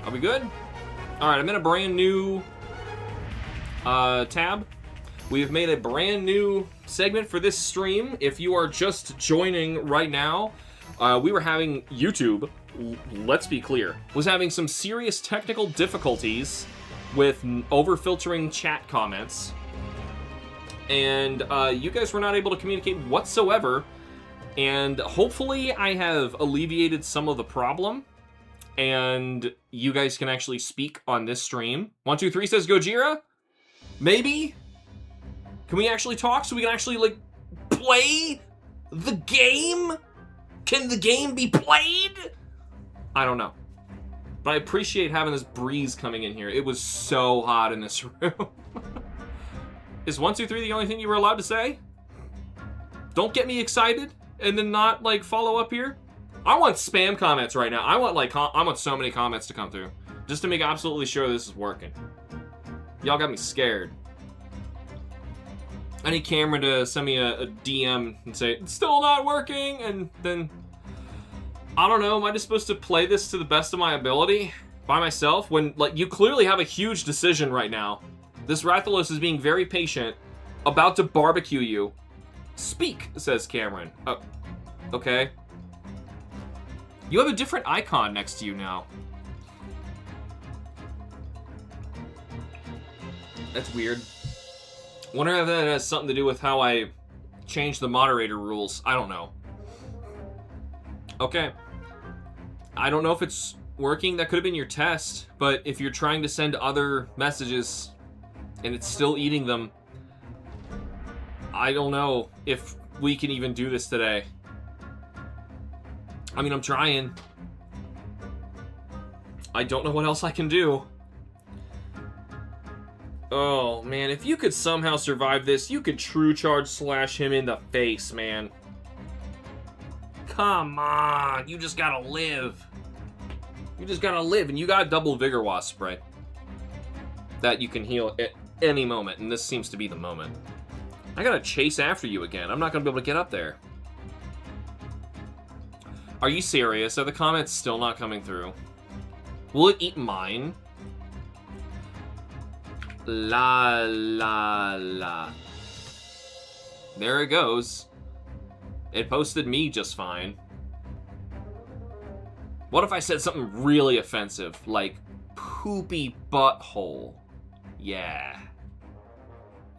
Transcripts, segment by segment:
Are we good? Alright, I'm in a brand new tab. We have made a brand new segment for this stream. If you are just joining right now, we were having YouTube, let's be clear, was having some serious technical difficulties with over-filtering chat comments. And you guys were not able to communicate whatsoever. And hopefully I have alleviated some of the problem. And you guys can actually speak on this stream. 123 says Gojira? Maybe? Can we actually talk so we can actually, like, play the game? Can the game be played? I don't know. But I appreciate having this breeze coming in here. It was so hot in this room. Is 123 the only thing you were allowed to say? Don't get me excited and then not, like, follow up here. I want spam comments right now. I want, like, I want so many comments to come through. Just to make absolutely sure this is working. Y'all got me scared. I need Cameron to send me a DM and say, it's still not working, and then, I don't know, am I just supposed to play this to the best of my ability by myself? When, like, you clearly have a huge decision right now. This Rathalos is being very patient, about to barbecue you. Speak, says Cameron. Oh, okay. You have a different icon next to you now. That's weird. Wonder if that has something to do with how I changed the moderator rules. I don't know. Okay. I don't know if it's working. That could have been your test. But if you're trying to send other messages and it's still eating them, I don't know if we can even do this today. I mean, I'm trying. I don't know what else I can do. Oh, man, if you could somehow survive this, you could true charge slash him in the face, man. Come on, you just gotta live. You just gotta live, and you got double Vigor Wasp spray. That you can heal at any moment, and this seems to be the moment. I gotta chase after you again. I'm not gonna be able to get up there. Are you serious? Are the comments still not coming through? Will it eat mine? La la la. There it goes. It posted me just fine. What if I said something really offensive, like poopy butthole? Yeah.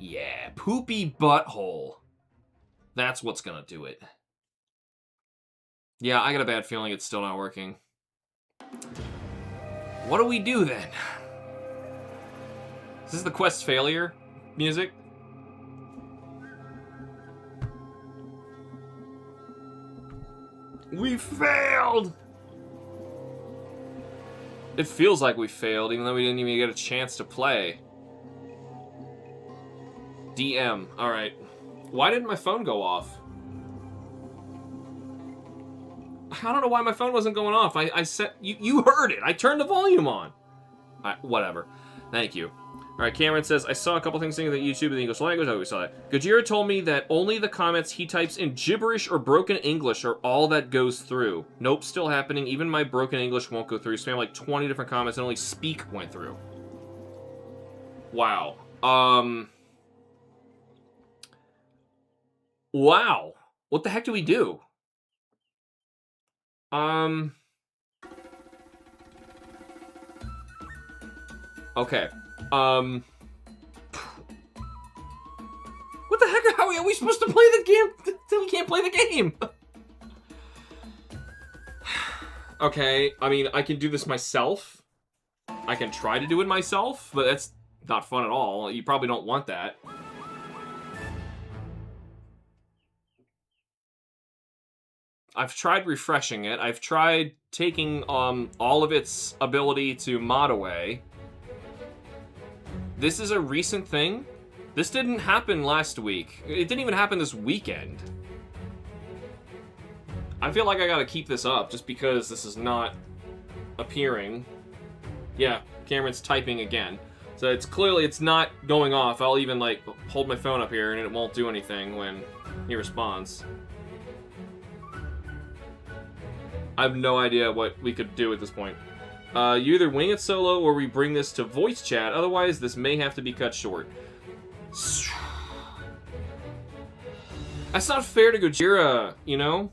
Yeah, poopy butthole. That's what's gonna do it. Yeah, I got a bad feeling it's still not working. What do we do then? Is this the quest failure music? We failed! It feels like we failed, even though we didn't even get a chance to play. DM, alright. Why didn't my phone go off? I don't know why my phone wasn't going off. I set... You heard it! I turned the volume on! Whatever. Thank you. Alright, Cameron says, I saw a couple things thinking that YouTube in the English language. Oh, we saw that. Gojira told me that only the comments he types in gibberish or broken English are all that goes through. Nope, still happening. Even my broken English won't go through. Spam like 20 different comments and only speak went through. Wow. Wow. What the heck do we do? Okay. What the heck? How are we supposed to play the game? We can't play the game. Okay, I mean, I can do this myself. I can try to do it myself, but that's not fun at all. You probably don't want that. I've tried refreshing it. I've tried taking all of its ability to mod away. This is a recent thing. This didn't happen last week. It didn't even happen this weekend. I feel like I gotta keep this up just because this is not appearing. Yeah, Cameron's typing again. So it's clearly, it's not going off. I'll even like hold my phone up here and it won't do anything when he responds. I have no idea what we could do at this point. You either wing it solo or we bring this to voice chat. Otherwise, this may have to be cut short. That's not fair to Gojira, you know?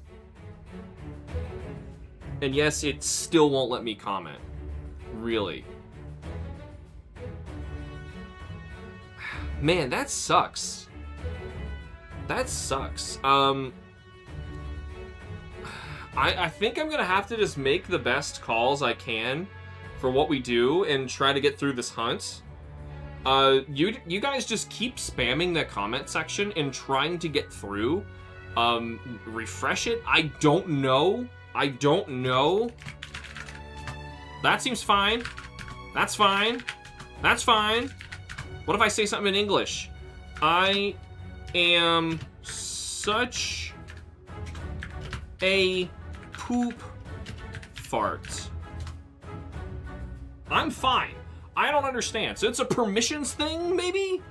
And yes, it still won't let me comment. Really. Man, that sucks. That sucks. I think I'm gonna have to just make the best calls I can for what we do and try to get through this hunt. You guys just keep spamming the comment section and trying to get through. Refresh it. I don't know. That seems fine. That's fine. That's fine. What if I say something in English? I am such a poop fart. I'm fine. I don't understand. So it's a permissions thing, maybe?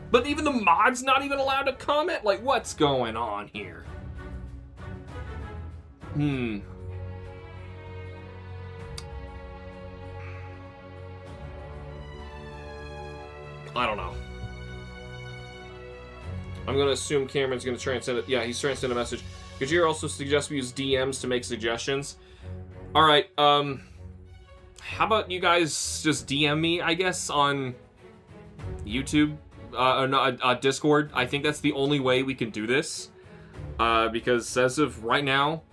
But even the mod's not even allowed to comment? Like, what's going on here? I don't know. I'm going to assume Cameron's going to transcend it. Yeah, he's transcended a message. Gojira also suggests we use DMs to make suggestions. All right, how about you guys just DM me, I guess, on YouTube, Discord. I think that's the only way we can do this, because as of right now,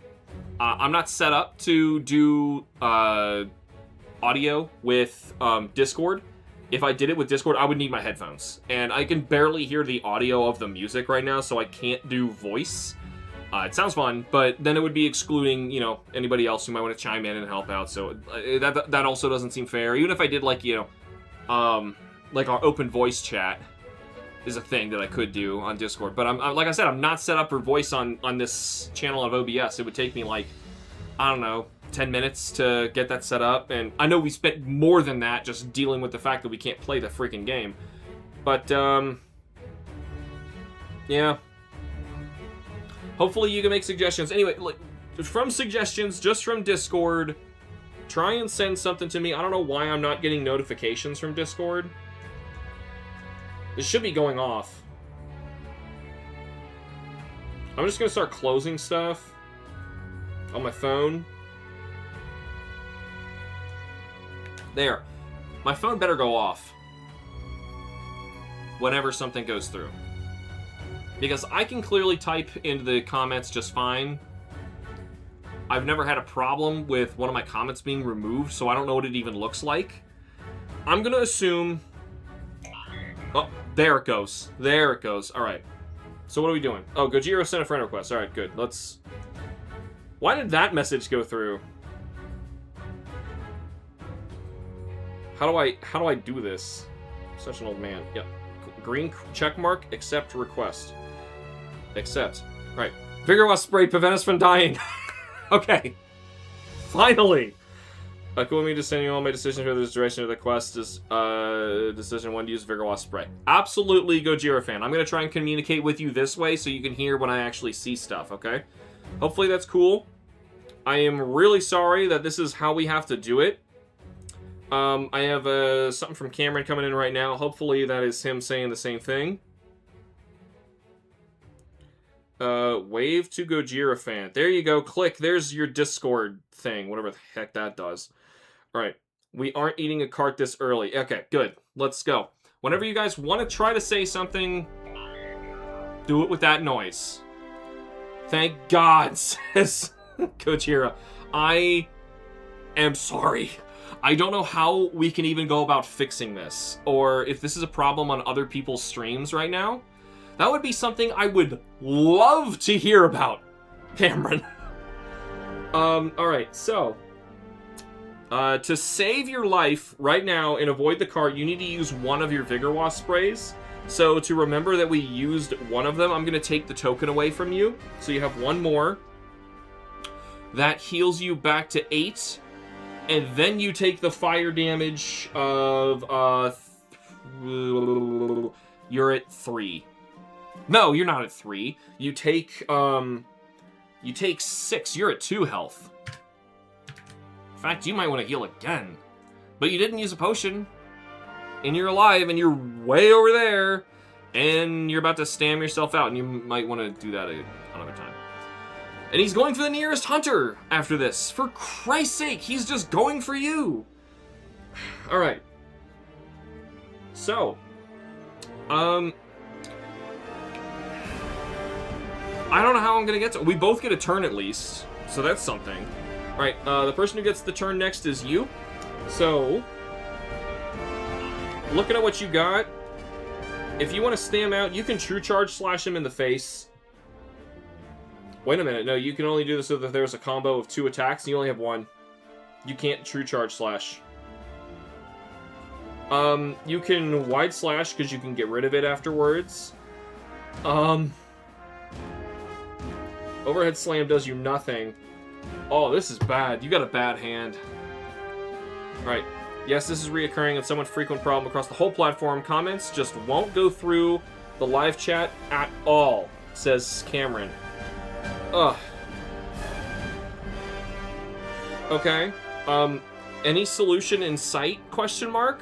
I'm not set up to do audio with Discord. If I did it with Discord, I would need my headphones, and I can barely hear the audio of the music right now, so I can't do voice. It sounds fun, but then it would be excluding, you know, anybody else who might want to chime in and help out. So that also doesn't seem fair. Even if I did, like, you know, like our open voice chat is a thing that I could do on Discord. But I'm like I said, I'm not set up for voice on this channel of OBS. It would take me, like, I don't know, 10 minutes to get that set up. And I know we spent more than that just dealing with the fact that we can't play the freaking game. But, yeah. Hopefully you can make suggestions. Anyway, like, from suggestions, just from Discord, try and send something to me. I don't know why I'm not getting notifications from Discord. It should be going off. I'm just going to start closing stuff on my phone. There. My phone better go off whenever something goes through. Because I can clearly type into the comments just fine. I've never had a problem with one of my comments being removed, so I don't know what it even looks like. I'm going to assume... Oh, there it goes. There it goes. All right. So what are we doing? Oh, Gojira sent a friend request. All right, good. Let's... Why did that message go through? How do I do this? Such an old man. Yep. Green check mark. Accept request. Accept. Right. Vigor spray prevent us from dying. Okay. Finally. Cool me to send you all my decisions for this duration of the quest is decision when to use Vigor spray. Absolutely, Gojira fan. I'm gonna try and communicate with you this way so you can hear when I actually see stuff. Okay. Hopefully that's cool. I am really sorry that this is how we have to do it. I have something from Cameron coming in right now. Hopefully that is him saying the same thing. Wave to Gojira fan. There you go. Click. There's your Discord thing. Whatever the heck that does. Alright. We aren't eating a cart this early. Okay, good. Let's go. Whenever you guys want to try to say something, do it with that noise. Thank God, says Gojira. I am sorry. I don't know how we can even go about fixing this, or if this is a problem on other people's streams right now. That would be something I would love to hear about, Cameron. Alright, so, to save your life right now and avoid the cart, you need to use one of your Vigor Wasp sprays. So, to remember that we used one of them, I'm going to take the token away from you. So you have one more. That heals you back to 8. And then you take the fire damage of, you're at 3. No, you're not at 3. You take 6. You're at 2 health. In fact, you might want to heal again. But you didn't use a potion. And you're alive, and you're way over there. And you're about to stam yourself out, and you might want to do that another time. And he's going for the nearest hunter after this. For Christ's sake, he's just going for you. Alright. So. I don't know how I'm going to get to... We both get a turn at least. So that's something. Alright, the person who gets the turn next is you. So... looking at what you got, if you want to stam out, you can True Charge slash him in the face. Wait a minute, no, you can only do this so that there's a combo of 2 attacks, and you only have 1. You can't True Charge slash. You can Wide Slash, because you can get rid of it afterwards. Overhead Slam does you nothing. Oh, this is bad. You got a bad hand. Right. Yes, this is reoccurring and somewhat frequent problem across the whole platform. Comments just won't go through the live chat at all, says Cameron. Ugh. Okay. Any solution in sight? Question mark.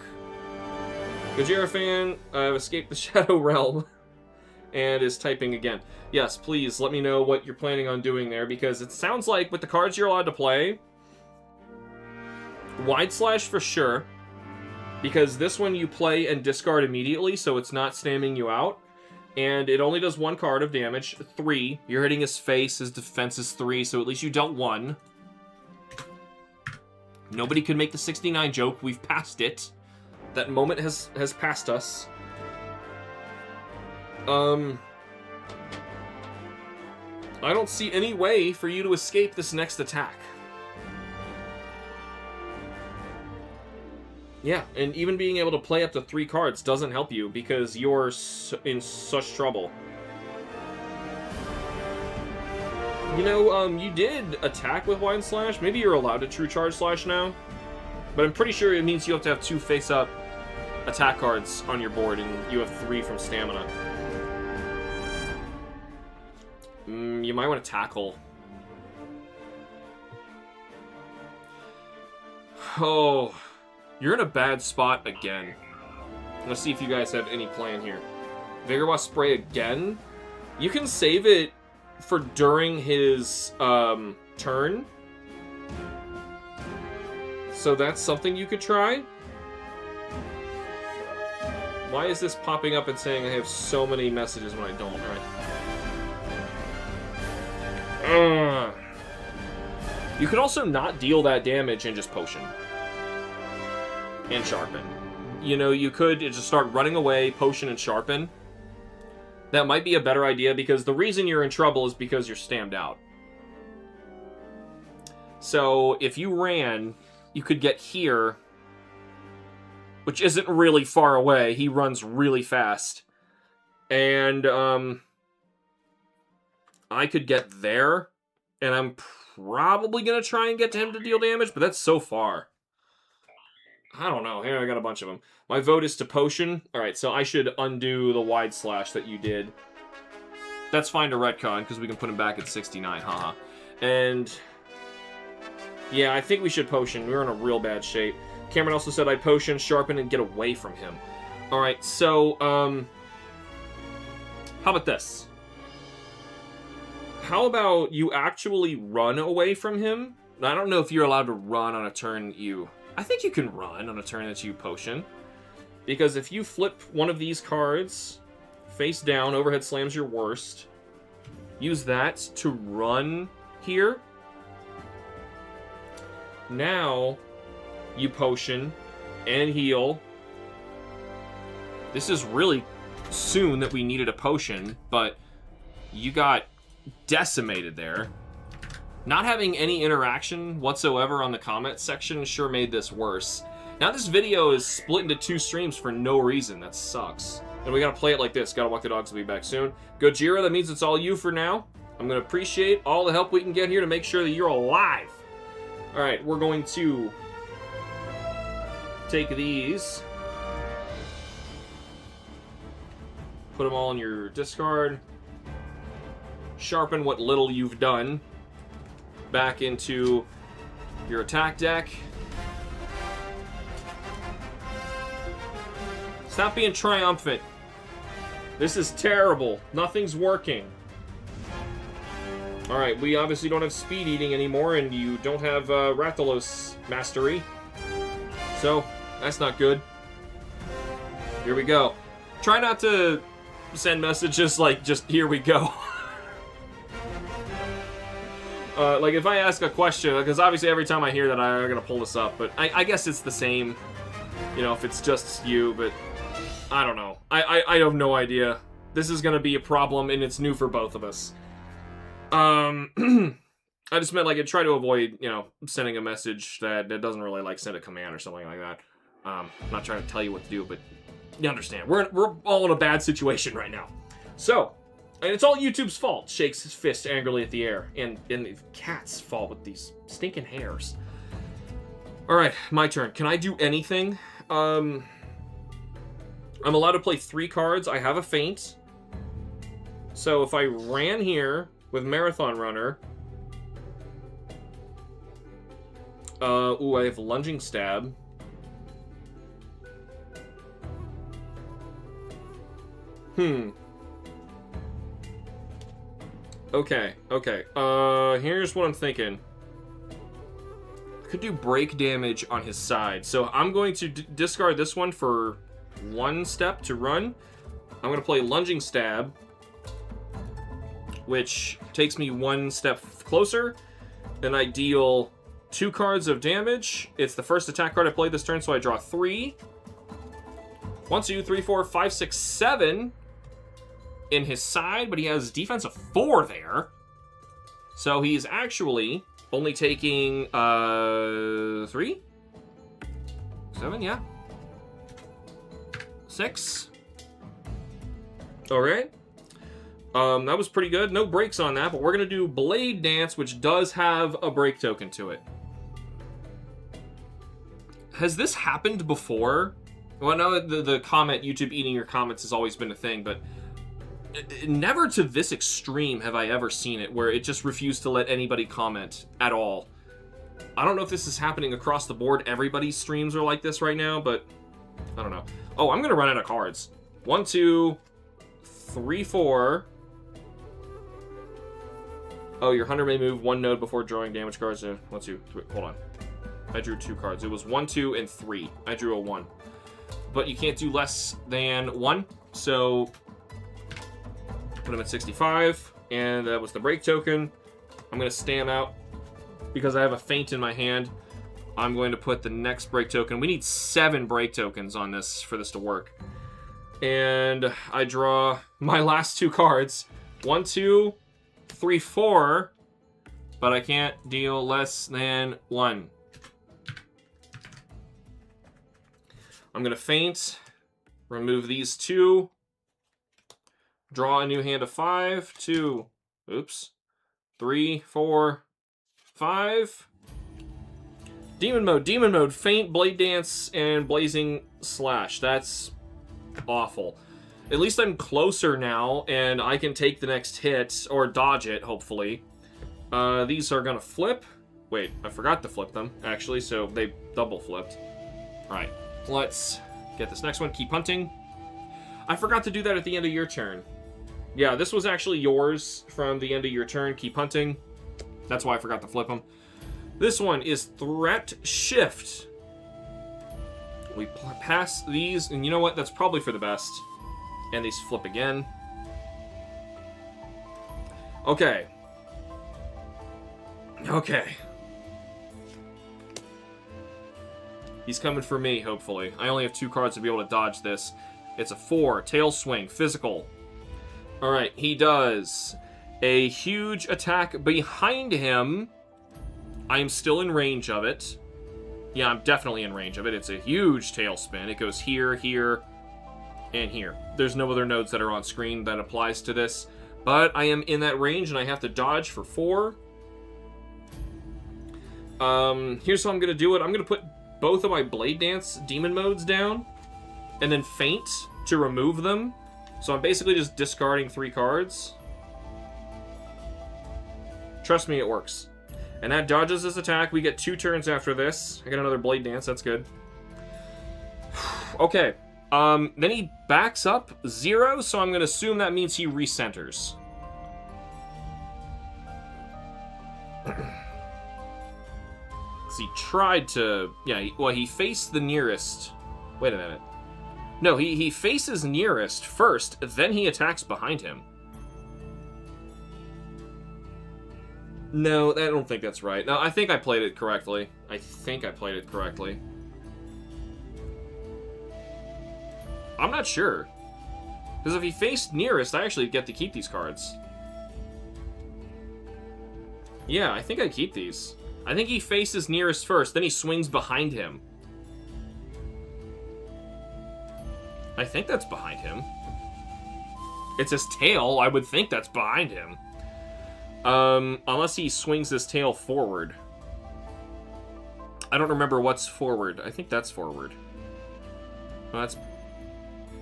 Gojira fan, I've escaped the Shadow Realm and is typing again. Yes, please let me know what you're planning on doing there, because it sounds like with the cards you're allowed to play, Wide Slash for sure, because this one you play and discard immediately, so it's not stamming you out, and it only does 1 card of damage, 3. You're hitting his face, his defense is 3, so at least you dealt 1. Nobody could make the 69 joke, we've passed it. That moment has passed us. I don't see any way for you to escape this next attack. Yeah, and even being able to play up to 3 cards doesn't help you because you're in such trouble. You know, you did attack with Wide Slash. Maybe you're allowed to True Charge Slash now. But I'm pretty sure it means you have to have 2 face-up attack cards on your board, and you have 3 from stamina. You might want to tackle. Oh, you're in a bad spot again. Let's see if you guys have any plan here. Vigorous Spray again? You can save it for during his turn. So that's something you could try. Why is this popping up and saying I have so many messages when I don't, right? You could also not deal that damage and just potion. And sharpen. You know, you could just start running away, potion, and sharpen. That might be a better idea because the reason you're in trouble is because you're stammed out. So if you ran, you could get here, which isn't really far away. He runs really fast. And I could get there, and I'm probably going to try and get to him to deal damage, but that's so far. I don't know. Here, I got a bunch of them. My vote is to potion. Alright, so I should undo the Wide Slash that you did. That's fine to retcon, because we can put him back at 69, haha. And yeah, I think we should potion. We're in a real bad shape. Cameron also said I'd potion, sharpen, and get away from him. Alright, so, how about this? How about you actually run away from him? I don't know if you're allowed to run on a turn you... I think you can run on a turn that you potion. Because if you flip one of these cards, face down, overhead slams your worst, use that to run here. Now, you potion and heal. This is really soon that we needed a potion, but you got decimated there. Not having any interaction whatsoever on the comment section sure made this worse. Now this video is split into 2 streams for no reason. That sucks. And we gotta play it like this. Gotta walk the dogs. Will be back soon. Gojira, that means it's all you for now. I'm gonna appreciate all the help we can get here to make sure that you're alive. Alright, we're going to take these. Put them all in your discard. Sharpen what little you've done back into your attack deck. Stop being triumphant. This is terrible. Nothing's working. Alright, we obviously don't have speed eating anymore, and you don't have Rathalos mastery. So, that's not good. Here we go. Try not to send messages like, just, here we go. Like, if I ask a question, because obviously every time I hear that, I'm going to pull this up, but I guess it's the same, you know, if it's just you, but I don't know. I have no idea. This is going to be a problem, and it's new for both of us. I just meant, like, I try to avoid, you know, sending a message that doesn't really, like, send a command or something like that. I'm not trying to tell you what to do, but you understand. We're all in a bad situation right now. So, and it's all YouTube's fault. Shakes his fist angrily at the air. And the cat's fault with these stinking hairs. Alright, my turn. Can I do anything? I'm allowed to play 3 cards. I have a feint. So if I ran here with Marathon Runner... ooh, I have Lunging Stab. Okay. Here's what I'm thinking. I could do break damage on his side. So I'm going to discard this one for 1 step to run. I'm going to play Lunging Stab, which takes me 1 step closer. Then I deal 2 cards of damage. It's the first attack card I played this turn, so I draw 3. 1, 2, 3, 4, 5, 6, 7 in his side, but he has defense of 4 there. So he's actually only taking 3? 7, yeah. 6. Alright. That was pretty good. No breaks on that, but we're going to do Blade Dance, which does have a break token to it. Has this happened before? Well, I know the comment, YouTube eating your comments has always been a thing, but never to this extreme have I ever seen it, where it just refused to let anybody comment at all. I don't know if this is happening across the board. Everybody's streams are like this right now, but I don't know. Oh, I'm going to run out of cards. 1, 2, 3, 4. Oh, your hunter may move 1 node before drawing damage cards. 1, 2, 3. Hold on. I drew 2 cards. It was 1, 2, and 3. I drew a 1. But you can't do less than 1, so put him at 65, and that was the break token. I'm going to stand out because I have a feint in my hand. I'm going to put the next break token. We need 7 break tokens on this for this to work. And I draw my last 2 cards. 1, 2, 3, 4, but I can't deal less than 1. I'm going to feint, remove these 2, draw a new hand of 5, 2, oops, 3, 4, 5. Demon mode, feint, Blade Dance, and Blazing Slash. That's awful. At least I'm closer now, and I can take the next hit, or dodge it, hopefully. These are going to flip. Wait, I forgot to flip them, actually, so they double flipped. Alright. Let's get this next one. Keep hunting. I forgot to do that at the end of your turn. Yeah, this was actually yours from the end of your turn. Keep hunting. That's why I forgot to flip them. This one is Threat Shift. We pass these, and you know what? That's probably for the best. And these flip again. Okay. Okay. He's coming for me, hopefully. I only have 2 cards to be able to dodge this. It's a 4. Tail Swing. Physical. Alright, he does a huge attack behind him. I am still in range of it. Yeah, I'm definitely in range of it. It's a huge tail spin. It goes here, here, and here. There's no other nodes that are on screen that applies to this. But I am in that range, and I have to dodge for 4. Here's how I'm going to do it. I'm going to put both of my Blade Dance demon modes down, and then feint to remove them. So I'm basically just discarding 3 cards. Trust me, it works. And that dodges his attack. We get 2 turns after this. I get another Blade Dance. That's good. Okay. Then he backs up 0, so I'm going to assume that means he recenters. He tried to... Yeah, well, he faced the nearest... Wait a minute. No, he faces nearest first, then he attacks behind him. No, I don't think that's right. No, I think I played it correctly. I'm not sure. Because if he faced nearest, I actually get to keep these cards. Yeah, I think I keep these. I think he faces nearest first, then he swings behind him. I think that's behind him. It's his tail. I would think that's behind him. Unless he swings his tail forward. I don't remember what's forward. I think that's forward. No, that's...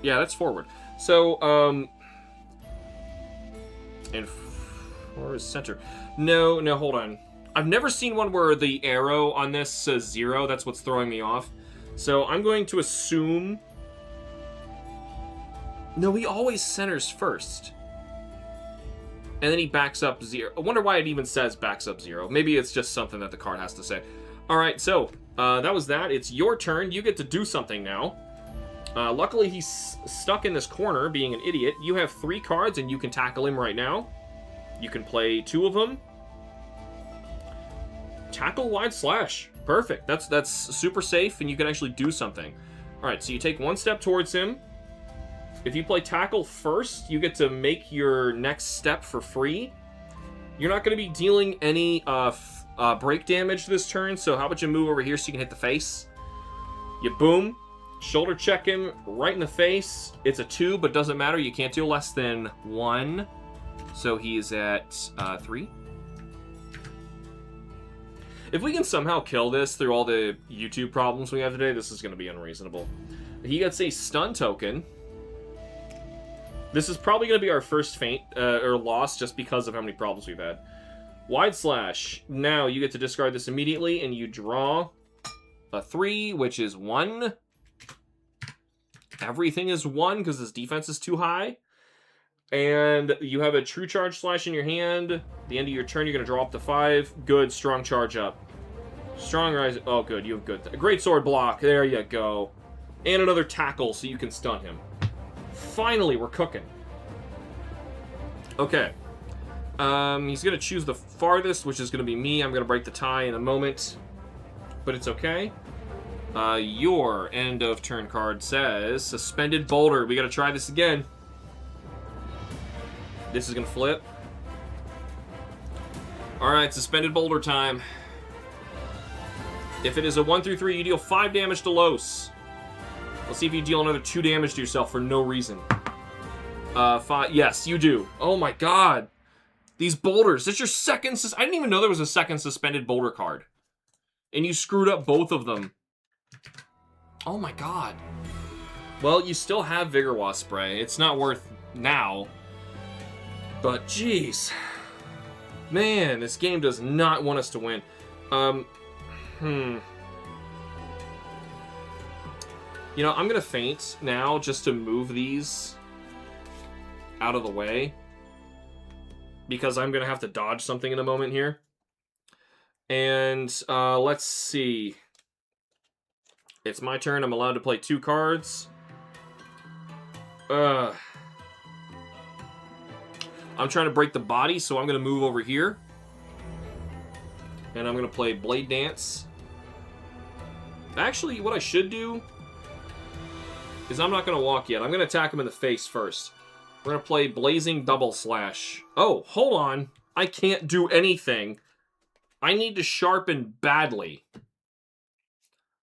Yeah, that's forward. So, and where is center? No, hold on. I've never seen one where the arrow on this says 0. That's what's throwing me off. So I'm going to assume... No, he always centers first. And then he backs up 0. I wonder why it even says backs up 0. Maybe it's just something that the card has to say. Alright, so, that was that. It's your turn. You get to do something now. Luckily, he's stuck in this corner, being an idiot. You have 3 cards, and you can tackle him right now. You can play 2 of them. Tackle Wide Slash. Perfect. That's super safe, and you can actually do something. Alright, so you take 1 step towards him. If you play tackle first, you get to make your next step for free. You're not going to be dealing any break damage this turn, so how about you move over here so you can hit the face? You boom. Shoulder check him right in the face. It's a 2, but doesn't matter. You can't do less than 1. So he's at 3. If we can somehow kill this through all the YouTube problems we have today, this is going to be unreasonable. He gets a stun token. This is probably going to be our first faint or loss just because of how many problems we've had. Wide Slash. Now you get to discard this immediately, and you draw a 3, which is 1. Everything is 1 because his defense is too high. And you have a True Charge Slash in your hand. At the end of your turn, you're going to draw up to 5. Good, strong charge up. Strong rise. Oh, good. You have good. Great sword block. There you go. And another tackle so you can stun him. Finally, we're cooking. Okay. He's going to choose the farthest, which is going to be me. I'm going to break the tie in a moment. But it's okay. Your end of turn card says Suspended Boulder. We got to try this again. This is going to flip. Alright, Suspended Boulder time. If it is a 1 through 3, you deal 5 damage to Los. Let's see if you deal another 2 damage to yourself for no reason. 5. Yes, you do. Oh my god. These boulders. That's your second... I didn't even know there was a second Suspended Boulder card. And you screwed up both of them. Oh my god. Well, you still have Vigor Wasp Spray. It's not worth now. But, jeez. Man, this game does not want us to win. You know, I'm going to faint now just to move these out of the way. Because I'm going to have to dodge something in a moment here. And let's see. It's my turn. I'm allowed to play 2 cards. I'm trying to break the body, so I'm going to move over here. And I'm going to play Blade Dance. Actually, what I should do is I'm not going to walk yet. I'm going to attack him in the face first. We're going to play Blazing Double Slash. Oh, hold on. I can't do anything. I need to sharpen badly.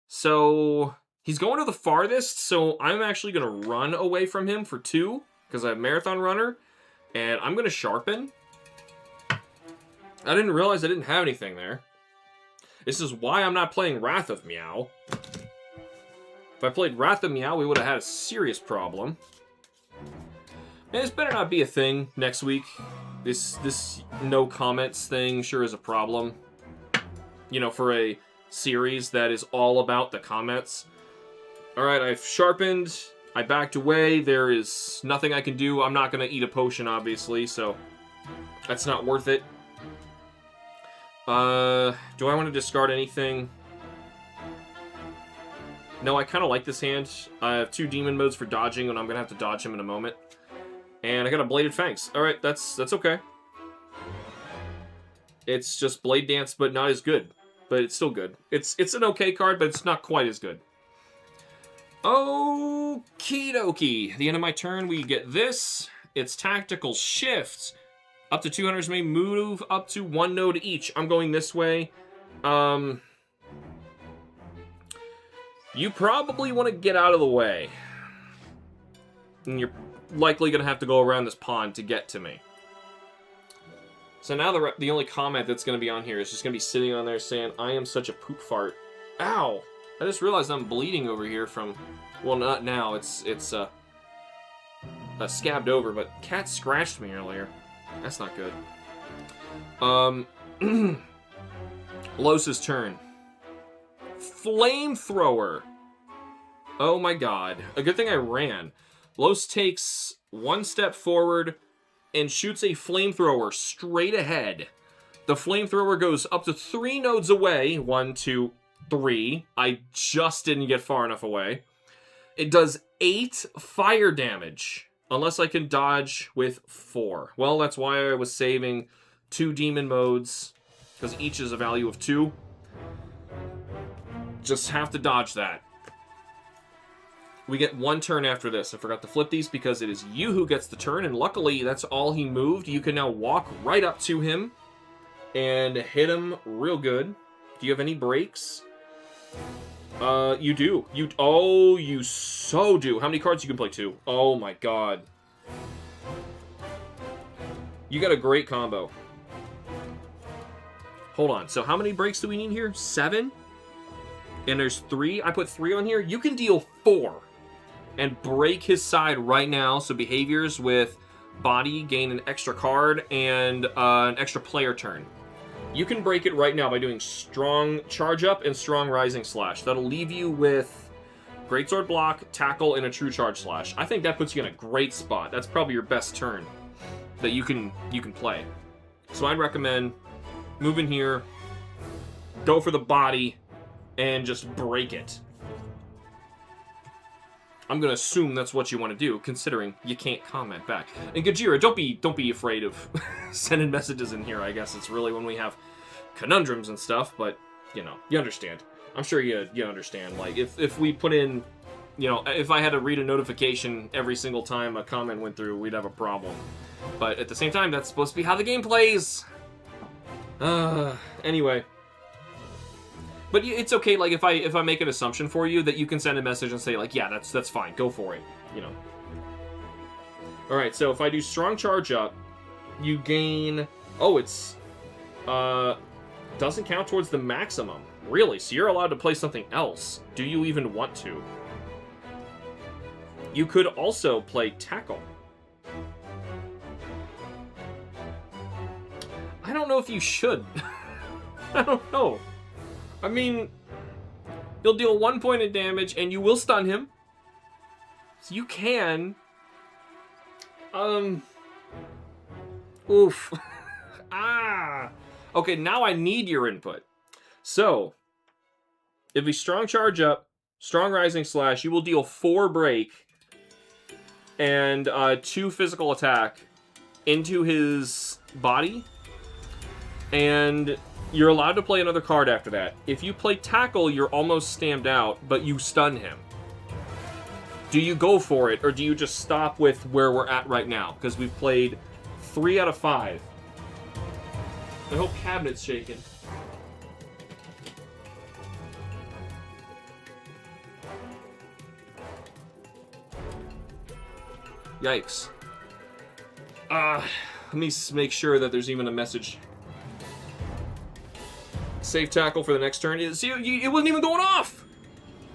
So, he's going to the farthest, so I'm actually going to run away from him for 2, because I have Marathon Runner, and I'm going to sharpen. I didn't realize I didn't have anything there. This is why I'm not playing Wrath of Meow. If I played Wrath of Meow, we would have had a serious problem. And this better not be a thing next week. This no comments thing sure is a problem. you know, for a series that is all about the comments. Alright, I've sharpened. I backed away. There is nothing I can do. I'm not going to eat a potion, obviously, so that's not worth it. Do I want to discard anything? No, I kind of like this hand. I have 2 demon modes for dodging, and I'm going to have to dodge him in a moment. And I got a Bladed Fangs. Alright, that's okay. It's just Blade Dance, but not as good. But it's still good. It's an okay card, but it's not quite as good. Okie dokie. The end of my turn, we get this. It's Tactical Shift. Up to 200 may move up to 1 node each. I'm going this way. You probably want to get out of the way. And you're likely going to have to go around this pond to get to me. So now the only comment that's going to be on here is just going to be sitting on there saying, I am such a poop fart. Ow! I just realized I'm bleeding over here from... Well, not now. It's scabbed over, but cat scratched me earlier. That's not good. Los's turn. Flamethrower. Oh my god. A good thing I ran. Los takes 1 step forward and shoots a flamethrower straight ahead. The flamethrower goes up to 3 nodes away. 1, 2, 3. I just didn't get far enough away. It does 8 fire damage. Unless I can dodge with 4. Well, that's why I was saving 2 demon modes. Because each is a value of 2. Just have to dodge that. We get 1 turn after this. I forgot to flip these because it is you who gets the turn. And luckily, that's all he moved. You can now walk right up to him. And hit him real good. Do you have any breaks? You do. You so do. How many cards you can play? 2? Oh my god. You got a great combo. Hold on. So how many breaks do we need here? 7? And there's 3. I put 3 on here. You can deal 4. And break his side right now. So behaviors with body gain an extra card and an extra player turn. You can break it right now by doing Strong Charge Up and Strong Rising Slash. That'll leave you with Greatsword Block, Tackle, and a True Charge Slash. I think that puts you in a great spot. That's probably your best turn that you can play. So I'd recommend moving here, go for the body, and just break it. I'm gonna assume that's what you want to do, considering you can't comment back. And Gajira, don't be afraid of sending messages in here. I guess it's really when we have conundrums and stuff, but you know, you understand. I'm sure you understand. Like if we put in, you know, if I had to read a notification every single time a comment went through, we'd have a problem. But at the same time, that's supposed to be how the game plays. Anyway. But it's okay, like, if I make an assumption for you, that you can send a message and say, like, yeah, that's fine, go for it, you know. Alright, so if I do Strong Charge Up, you gain... Oh, it's... doesn't count towards the maximum. Really? So you're allowed to play something else. Do you even want to? You could also play Tackle. I don't know if you should. I don't know. I mean, you'll deal 1 point of damage, and you will stun him. So you can... Oof. Ah! Okay, now I need your input. So, if we Strong Charge Up, Strong Rising Slash, you will deal 4 break, and 2 physical attack into his body, and... You're allowed to play another card after that. If you play Tackle, you're almost stamped out, but you stun him. Do you go for it, or do you just stop with where we're at right now? Because we've played 3 out of 5. I hope cabinet's shaking. Yikes. Let me make sure that there's even a message. Save Tackle for the next turn. See, it wasn't even going off!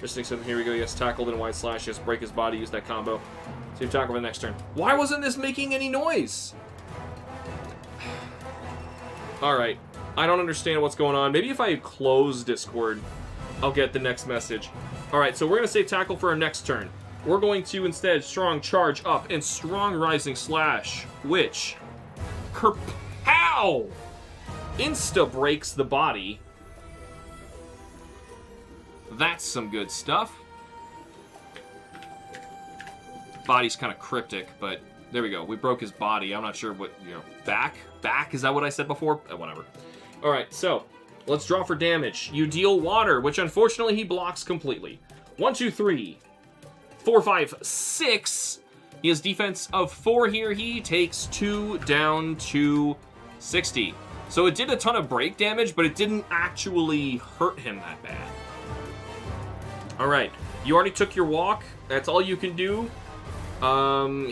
Just here we go. Yes, Tackle, then Wide Slash. Yes, break his body. Use that combo. Save Tackle for the next turn. Why wasn't this making any noise? Alright. I don't understand what's going on. Maybe if I close Discord, I'll get the next message. Alright, so we're going to save tackle for our next turn. We're going to instead strong charge up and strong rising slash, which kerpow insta breaks the body. That's some good stuff. Body's kind of cryptic, but there we go. We broke his body. I'm not sure what, back? Back? Is that what I said before? Whatever. Alright, so let's draw for damage. You deal water, which unfortunately he blocks completely. 1, 2, 3, 4, 5, 6. He has defense of 4 here. He takes 2 down to 60. So it did a ton of break damage, but it didn't actually hurt him that bad. Alright, you already took your walk. That's all you can do.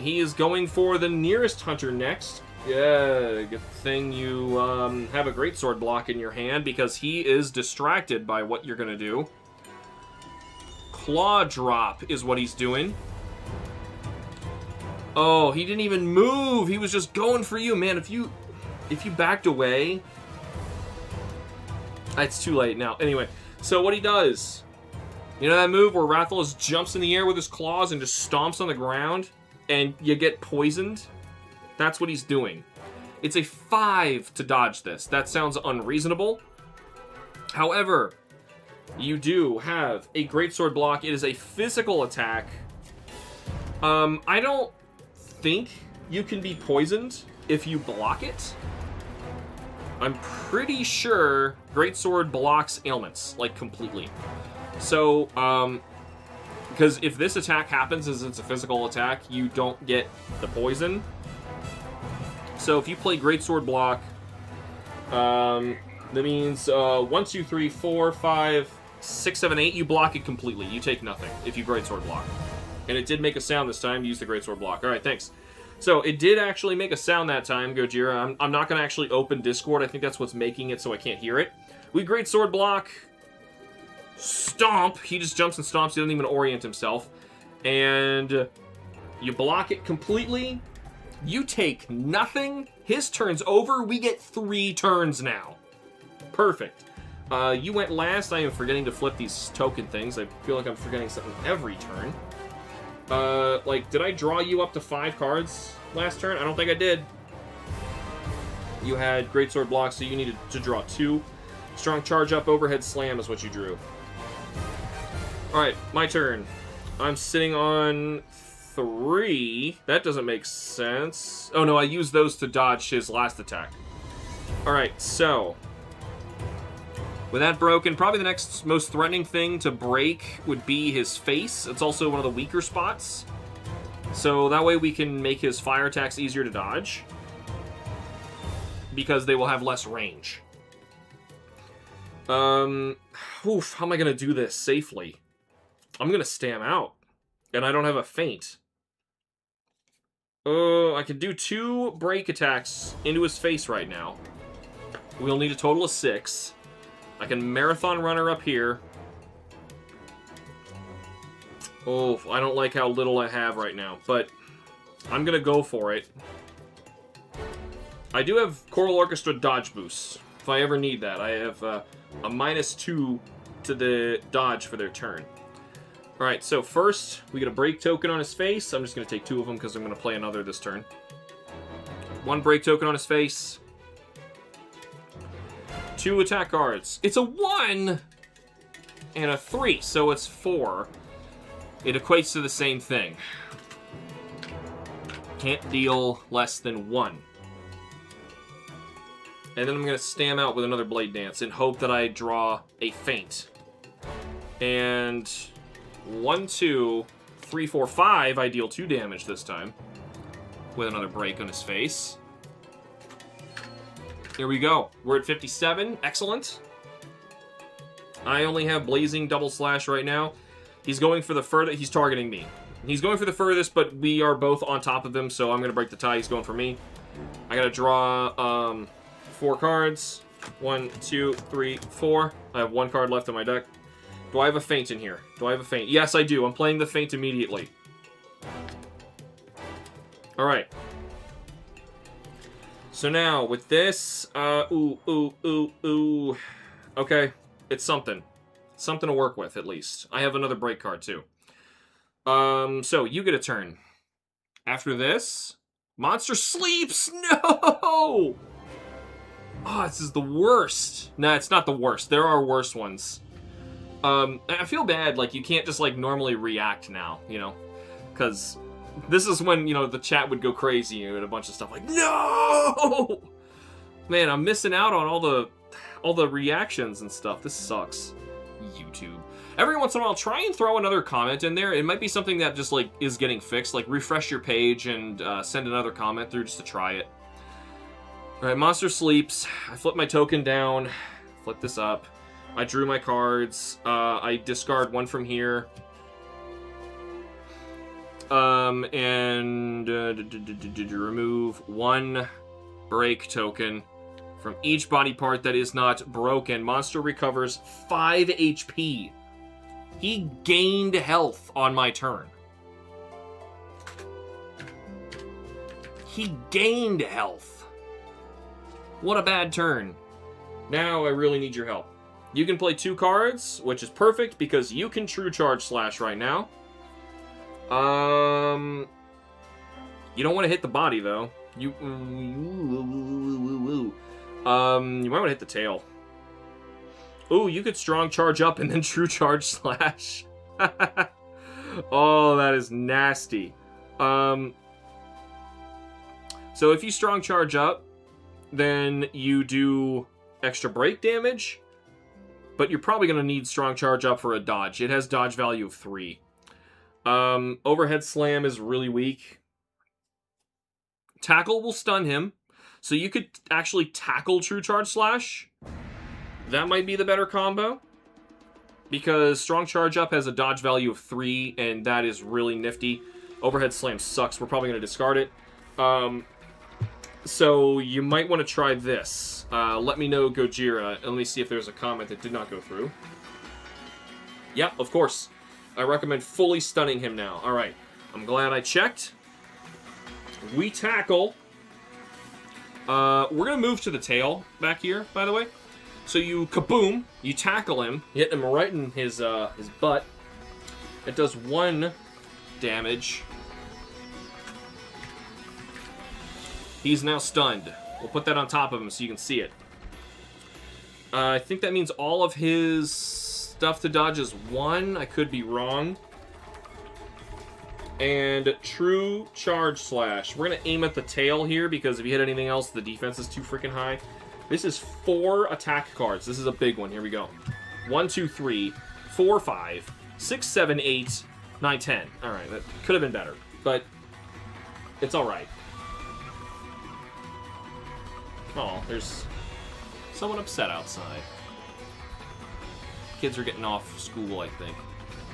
He is going for the nearest hunter next. Yeah, good thing you have a greatsword block in your hand because he is distracted by what you're gonna do. Claw drop is what he's doing. Oh, he didn't even move. He was just going for you, man. If you backed away, it's too late now. Anyway, so what he does, you know that move where Rathalos jumps in the air with his claws and just stomps on the ground and you get poisoned? That's what he's doing. It's a 5 to dodge this. That sounds unreasonable. However, you do have a greatsword block. It is a physical attack. I don't think you can be poisoned if you block it. I'm pretty sure greatsword blocks ailments, like, completely. So, because if this attack happens as it's a physical attack, you don't get the poison. So if you play greatsword block, that means 1, 2, 3, 4, 5, 6, 7, 8, you block it completely. You take nothing if you greatsword block. And it did make a sound this time. Use the greatsword block. All right, thanks. So it did actually make a sound that time, Gojira. I'm not going to actually open Discord. I think that's what's making it so I can't hear it. We greatsword block. Stomp. He just jumps and stomps. He doesn't even orient himself. And you block it completely. You take nothing. His turn's over. We get 3 turns now. Perfect. You went last. I am forgetting to flip these token things. I feel like I'm forgetting something every turn. Did I draw you up to 5 cards last turn? I don't think I did. You had greatsword block, so you needed to draw 2. Strong charge up, overhead slam is what you drew. Alright, my turn. I'm sitting on 3. That doesn't make sense. Oh no, I used those to dodge his last attack. Alright, so with that broken, probably the next most threatening thing to break would be his face. It's also one of the weaker spots. So that way we can make his fire attacks easier to dodge, because they will have less range. How am I going to do this safely? I'm going to stam out, and I don't have a feint. I could do 2 break attacks into his face right now. We'll need a total of 6. I can marathon runner up here. Oh, I don't like how little I have right now, but I'm going to go for it. I do have Choral Orchestra dodge boosts, if I ever need that. I have a -2 to the dodge for their turn. Alright, so first, we get a break token on his face. I'm just going to take 2 of them because I'm going to play another this turn. 1 break token on his face. 2 attack cards. It's a 1 and a 3, so it's 4. It equates to the same thing. Can't deal less than 1. And then I'm going to stam out with another Blade Dance and hope that I draw a feint. And 1, 2, 3, 4, 5, I deal 2 damage this time with another break on his face. Here we go. We're at 57. Excellent. I only have Blazing Double Slash right now. He's going for the furthest. He's targeting me. He's going for the furthest, but we are both on top of him, so I'm going to break the tie. He's going for me. I got to draw 4 cards. 1, 2, 3, 4. I have 1 card left in my deck. Do I have a feint in here? Do I have a feint? Yes, I do. I'm playing the feint immediately. Alright. So now, with this, ooh. Okay, it's something. Something to work with, at least. I have another break card, too. So, you get a turn. After this, monster sleeps! No! Oh, this is the worst. Nah, it's not the worst. There are worse ones. I feel bad, like, you can't just, like, normally react now, you know? Because this is when, you know, the chat would go crazy and a bunch of stuff like, no! Man, I'm missing out on all the reactions and stuff. This sucks. YouTube. Every once in a while, try and throw another comment in there. It might be something that just, like, is getting fixed. Like, refresh your page and send another comment through just to try it. Alright, monster sleeps. I flip my token down. Flip this up. I drew my cards. I discard one from here. And remove one break token from each body part that is not broken. Monster recovers 5 HP. He gained health on my turn. He gained health. What a bad turn. Now I really need your help. You can play 2 cards, which is perfect because you can True Charge Slash right now. You don't want to hit the body though. You might want to hit the tail. Ooh, you could Strong Charge up and then True Charge Slash. Oh, that is nasty. So if you Strong Charge up, then you do extra break damage. But you're probably going to need Strong Charge up for a dodge. It has dodge value of 3. Overhead Slam is really weak. Tackle will stun him. So you could actually tackle True Charge Slash. That might be the better combo. Because Strong Charge Up has a dodge value of 3, and that is really nifty. Overhead Slam sucks. We're probably going to discard it. So you might want to try this. Let me know, Gojira, and let me see if there's a comment that did not go through. Yep, of course. I recommend fully stunning him now. Alright, I'm glad I checked. We tackle. We're going to move to the tail back here, by the way. So you kaboom, you tackle him, hit him right in his butt. It does 1 damage. He's now stunned. We'll put that on top of him so you can see it. I think that means all of his stuff to dodge is 1. I could be wrong. And True Charge Slash. We're going to aim at the tail here because if you hit anything else, the defense is too freaking high. This is 4 attack cards. This is a big one. Here we go. 1, 2, 3, 4, 5, 6, 7, 8, 9, 10. Alright, that could have been better. But it's alright. Oh, there's someone upset outside. Kids are getting off school, I think.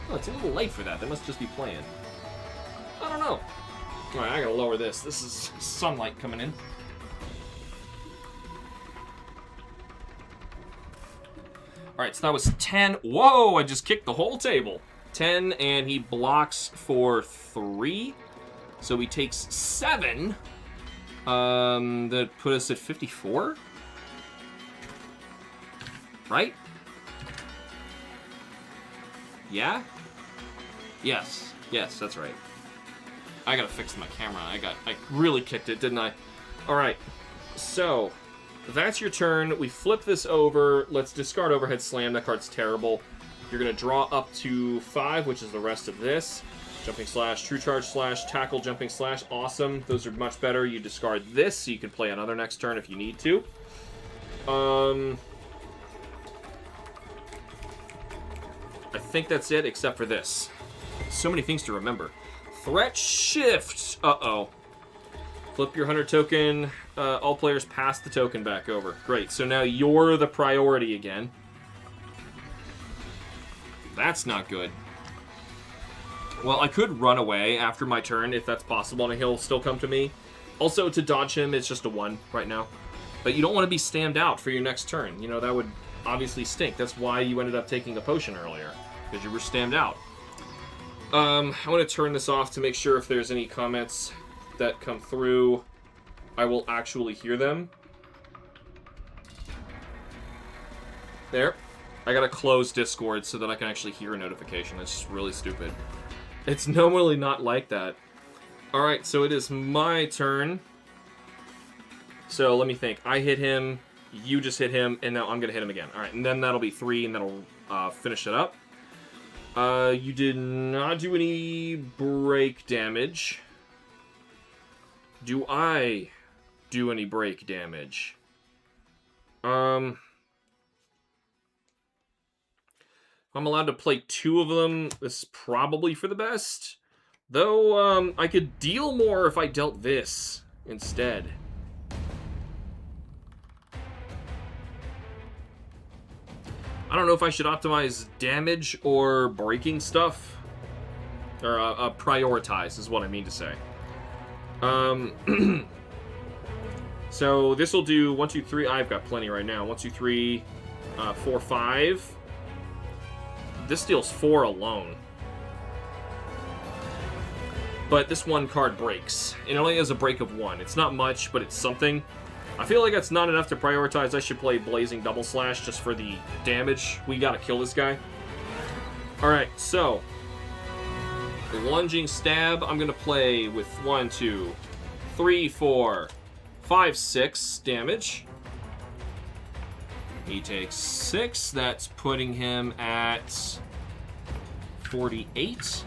Oh, it's a little late for that. They must just be playing. I don't know. Alright, I gotta lower this. This is sunlight coming in. Alright, so that was 10. Whoa, I just kicked the whole table. 10, and he blocks for 3. So he takes 7. That put us at 54? Right? Yeah? Yes. Yes, that's right. I gotta fix my camera. I really kicked it, didn't I? Alright. So, that's your turn. We flip this over. Let's discard Overhead Slam. That card's terrible. You're gonna draw up to 5, which is the rest of this. Jumping Slash, True Charge Slash, Tackle, Jumping Slash. Awesome. Those are much better. You discard this, so you can play another next turn if you need to. I think that's it, except for this. So many things to remember. Threat Shift. Uh-oh. Flip your Hunter token. All players pass the token back over. Great. So now you're the priority again. That's not good. Well, I could run away after my turn if that's possible, and he'll still come to me. Also, to dodge him, it's just a 1 right now. But you don't want to be stammed out for your next turn. You know, that would obviously stink. That's why you ended up taking the potion earlier, because you were stammed out. I want to turn this off to make sure if there's any comments that come through. I will actually hear them. There. I gotta close Discord so that I can actually hear a notification. That's just really stupid. It's normally not like that. Alright, so it is my turn. So let me think. I hit him, you just hit him, and now I'm gonna hit him again. Alright, and then that'll be 3, and that'll finish it up. You did not do any break damage. Do I do any break damage? I'm allowed to play 2 of them. This is probably for the best. Though, I could deal more if I dealt this instead. I don't know if I should optimize damage or breaking stuff. Or, prioritize is what I mean to say. So, this will do 1, 2, 3. I've got plenty right now. 1, 2, 3, 4, 5. This deals 4 alone. But this one card breaks. It only has a break of 1. It's not much, but it's something. I feel like that's not enough to prioritize. I should play Blazing Double Slash just for the damage. We gotta kill this guy. Alright, so. Lunging Stab, I'm gonna play with 1, 2, 3, 4, 5, 6 damage. He takes 6. That's putting him at 48.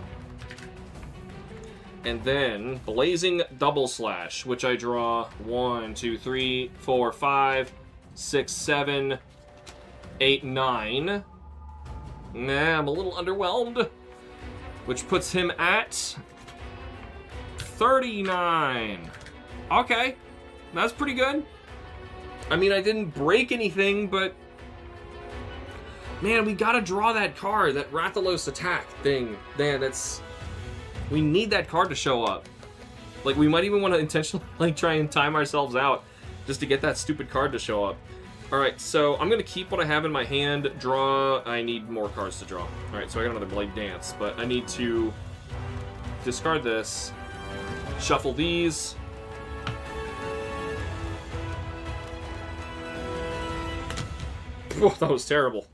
And then Blazing Double Slash, which I draw 1, 2, 3, 4, 5, 6, 7, 8, 9. Nah, I'm a little underwhelmed. Which puts him at 39. Okay, that's pretty good. I mean, I didn't break anything, but... Man, we gotta draw that card, that Rathalos attack thing. Man, that's... We need that card to show up. Like, we might even want to intentionally, like, try and time ourselves out just to get that stupid card to show up. Alright, so I'm gonna keep what I have in my hand. Draw... I need more cards to draw. Alright, so I got another Blade Dance, but I need to discard this, shuffle these... Oh, that was terrible.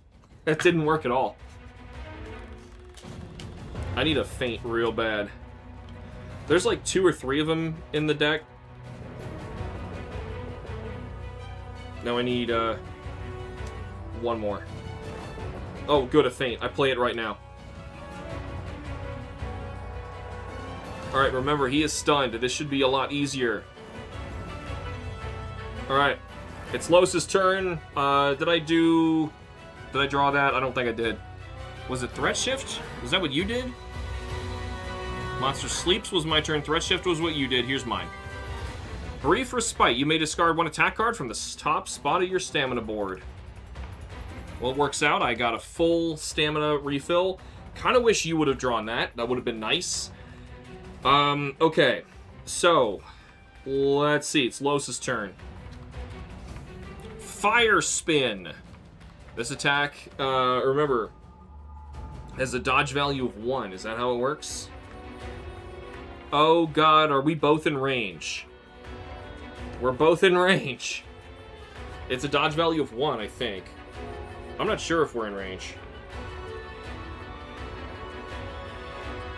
That didn't work at all. I need a feint real bad. There's like 2 or 3 of them in the deck. Now I need, 1 more. Oh, good, a feint. I play it right now. Alright, remember, he is stunned. This should be a lot easier. Alright. It's Los's turn. Did I draw that? I don't think I did. Was it Threat Shift? Was that what you did? Monster Sleeps was my turn. Threat Shift was what you did. Here's mine. Brief Respite. You may discard 1 attack card from the top spot of your stamina board. Well, it works out. I got a full stamina refill. Kind of wish you would have drawn that. That would have been nice. Okay. So, let's see. It's Los's turn. Fire Spin. This attack, remember, has a dodge value of 1. Is that how it works? Oh god, are we both in range? We're both in range. It's a dodge value of 1, I think. I'm not sure if we're in range.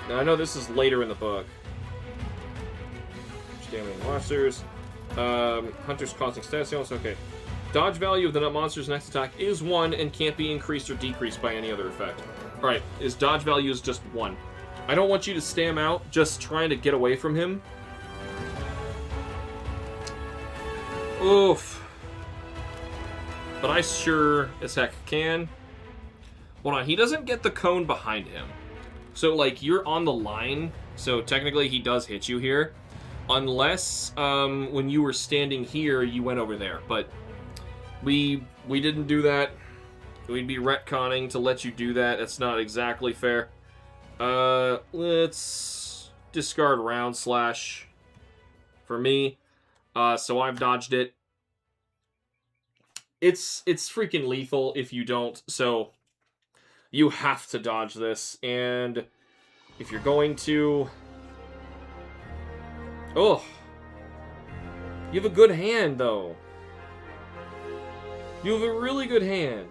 Now, I know this is later in the book. Damaging monsters. Hunters causing status. Okay. Dodge value of the monster's next attack is 1 and can't be increased or decreased by any other effect. Alright, his dodge value is just 1. I don't want you to stam out just trying to get away from him. Oof. But I sure as heck can. Hold on, he doesn't get the cone behind him. So, like, you're on the line, so technically he does hit you here. Unless, when you were standing here, you went over there. But we didn't do that. We'd be retconning to let you do that. That's not exactly fair. Let's discard Round Slash for me. So I've dodged it. It's freaking lethal if you don't, so you have to dodge this. And if you're going to... Oh. You have a good hand, though. You have a really good hand.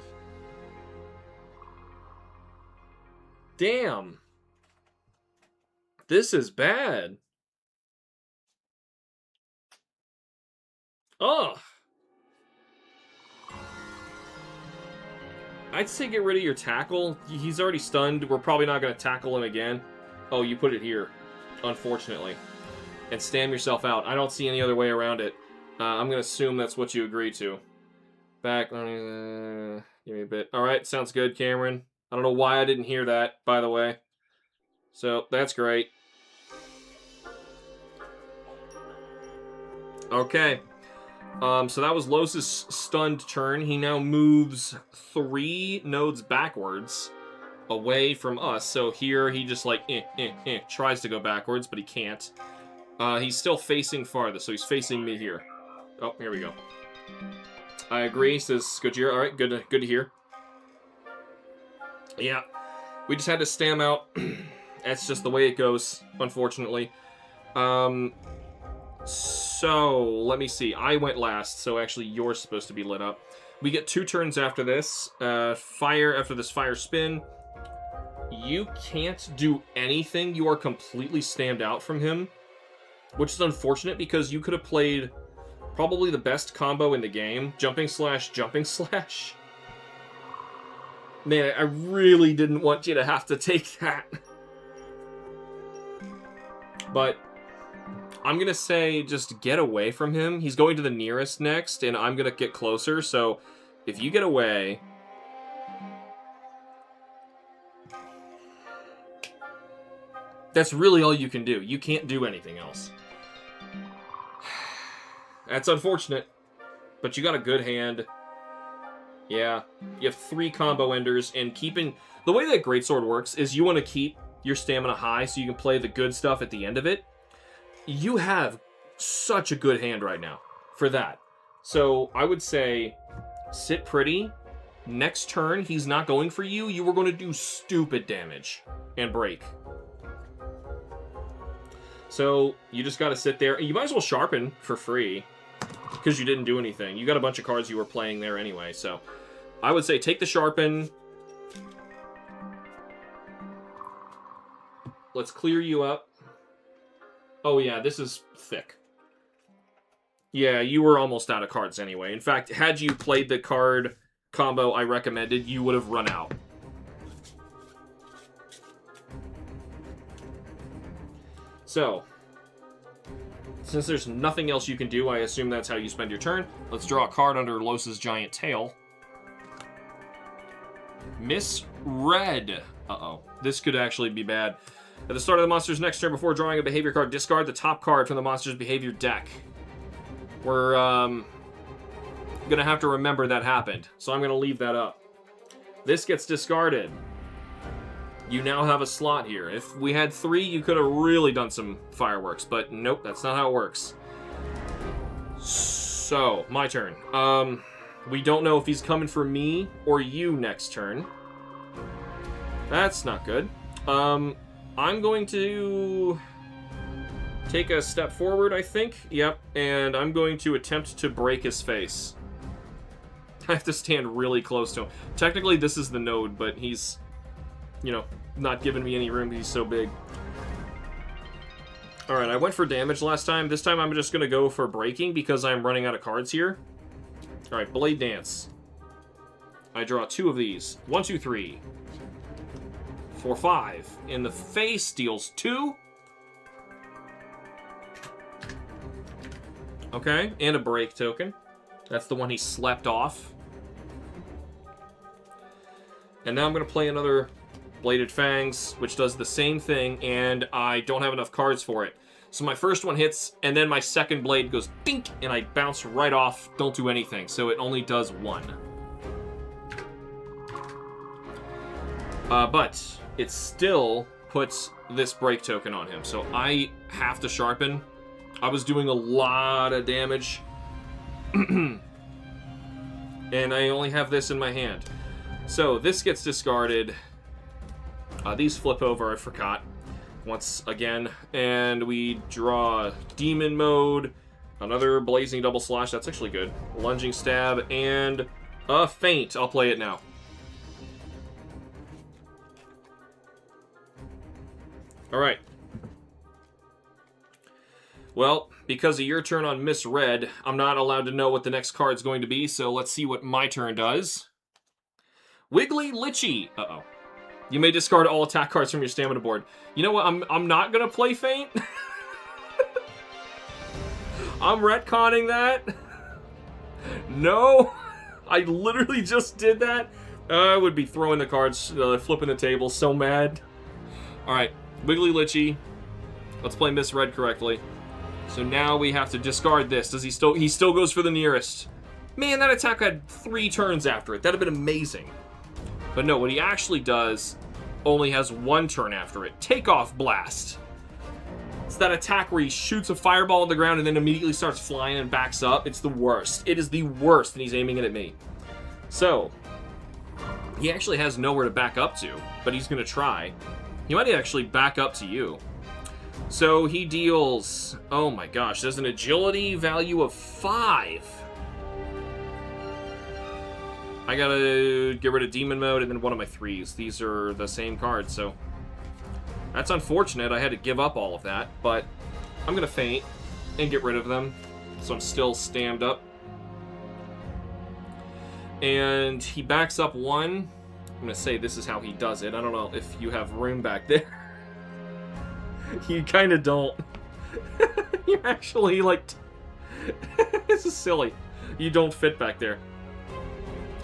Damn. This is bad. Ugh. I'd say get rid of your tackle. He's already stunned. We're probably not going to tackle him again. Oh, you put it here, unfortunately. And stam yourself out. I don't see any other way around it. I'm going to assume that's what you agreed to. Back. Give me a bit. All right, sounds good, Cameron. I don't know why I didn't hear that, by the way. So, that's great. Okay. So that was Los's stunned turn. He now moves 3 nodes backwards away from us. So here he just like, tries to go backwards, but he can't. He's still facing farther, so he's facing me here. Oh, here we go. I agree, says Goodyear. All right, good to hear. Yeah, we just had to stam out. That's just the way it goes, unfortunately. So, let me see. I went last, so actually you're supposed to be lit up. We get 2 turns after this. Fire after this fire spin. You can't do anything. You are completely stammed out from him, which is unfortunate because you could have played probably the best combo in the game. Jumping slash, jumping slash. Man, I really didn't want you to have to take that. But I'm going to say just get away from him. He's going to the nearest next, and I'm going to get closer. So if you get away... That's really all you can do. You can't do anything else. That's unfortunate. But you got a good hand. Yeah. You have 3 combo enders, and keeping... The way that Greatsword works is you want to keep your stamina high so you can play the good stuff at the end of it. You have such a good hand right now for that. So I would say sit pretty. Next turn, he's not going for you. You were going to do stupid damage and break. So you just got to sit there. You might as well sharpen for free because you didn't do anything. You got a bunch of cards you were playing there anyway. So I would say take the sharpen. Let's clear you up. Oh yeah, this is thick. Yeah, you were almost out of cards anyway. In fact, had you played the card combo I recommended, you would have run out. So, since there's nothing else you can do, I assume that's how you spend your turn. Let's draw a card under Los's giant tail. Misread. Uh-oh. This could actually be bad. At the start of the monster's next turn, before drawing a behavior card, discard the top card from the monster's behavior deck. We're gonna have to remember that happened, so I'm gonna leave that up. This gets discarded. You now have a slot here. If we had 3, you could have really done some fireworks, but nope, that's not how it works. So, my turn. We don't know if he's coming for me or you next turn. That's not good. I'm going to take a step forward, I think. Yep, and I'm going to attempt to break his face. I have to stand really close to him. Technically, this is the node, but he's, you know, not giving me any room. He's so big. Alright, I went for damage last time. This time I'm just going to go for breaking because I'm running out of cards here. Alright, Blade Dance. I draw 2 of these. 1, 2, 3. 4, 5. In the face, deals 2. Okay, and a break token. That's the one he slept off. And now I'm going to play another Bladed Fangs, which does the same thing, and I don't have enough cards for it. So my first one hits, and then my second blade goes dink, and I bounce right off, don't do anything. So it only does 1. But it still puts this break token on him. So I have to sharpen. I was doing a lot of damage. And I only have this in my hand. So this gets discarded. These flip over, I forgot. Once again. And we draw Demon Mode. Another blazing double slash. That's actually good. Lunging stab and a feint. I'll play it now. Alright. Well, because of your turn on misread, I'm not allowed to know what the next card's going to be, so let's see what my turn does. Wiggly Litchi. Uh-oh. You may discard all attack cards from your stamina board. You know what? I'm not going to play feint. I'm retconning that. No. I literally just did that. I would be throwing the cards, flipping the table, so mad. Alright. Wiggly Litchi. Let's play misread correctly. So now we have to discard this. Does he still... He still goes for the nearest. Man, that attack had 3 turns after it. That'd have been amazing. But no, what he actually does only has 1 turn after it. Takeoff Blast. It's that attack where he shoots a fireball on the ground and then immediately starts flying and backs up. It's the worst. It is the worst, and he's aiming it at me. So, he actually has nowhere to back up to, but he's going to try. He might actually back up to you. So he deals... Oh my gosh, there's an agility value of 5. I gotta get rid of Demon Mode and then one of my 3s. These are the same cards, so... That's unfortunate. I had to give up all of that, but I'm gonna feint and get rid of them, so I'm still stammed up. And he backs up 1. I'm gonna say this is how he does it. I don't know if you have room back there. You kind of don't. You're actually like... This is silly. You don't fit back there.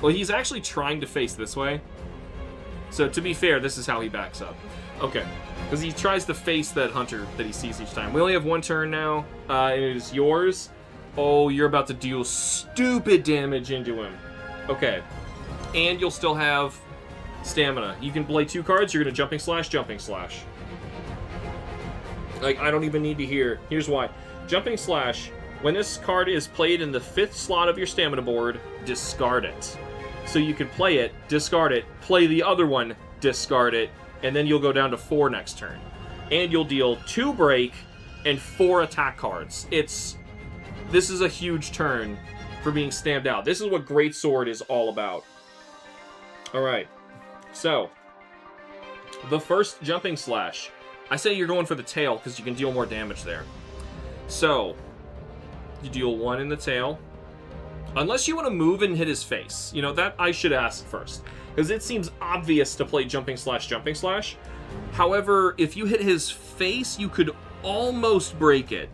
Well, he's actually trying to face this way. So to be fair, this is how he backs up. Okay. Because he tries to face that hunter that he sees each time. We only have 1 turn now, and it is yours. Oh, you're about to deal stupid damage into him. Okay. And you'll still have stamina. You can play 2 cards, you're going to jumping slash, jumping slash. Like, I don't even need to hear. Here's why. Jumping slash, when this card is played in the 5th slot of your stamina board, discard it. So you can play it, discard it, play the other one, discard it, and then you'll go down to 4 next turn. And you'll deal 2 break and 4 attack cards. This is a huge turn for being stamped out. This is what Greatsword is all about. Alright. So, the first jumping slash. I say you're going for the tail because you can deal more damage there. So, you deal 1 in the tail. Unless you want to move and hit his face. You know, that I should ask first. Because it seems obvious to play jumping slash, jumping slash. However, if you hit his face, you could almost break it.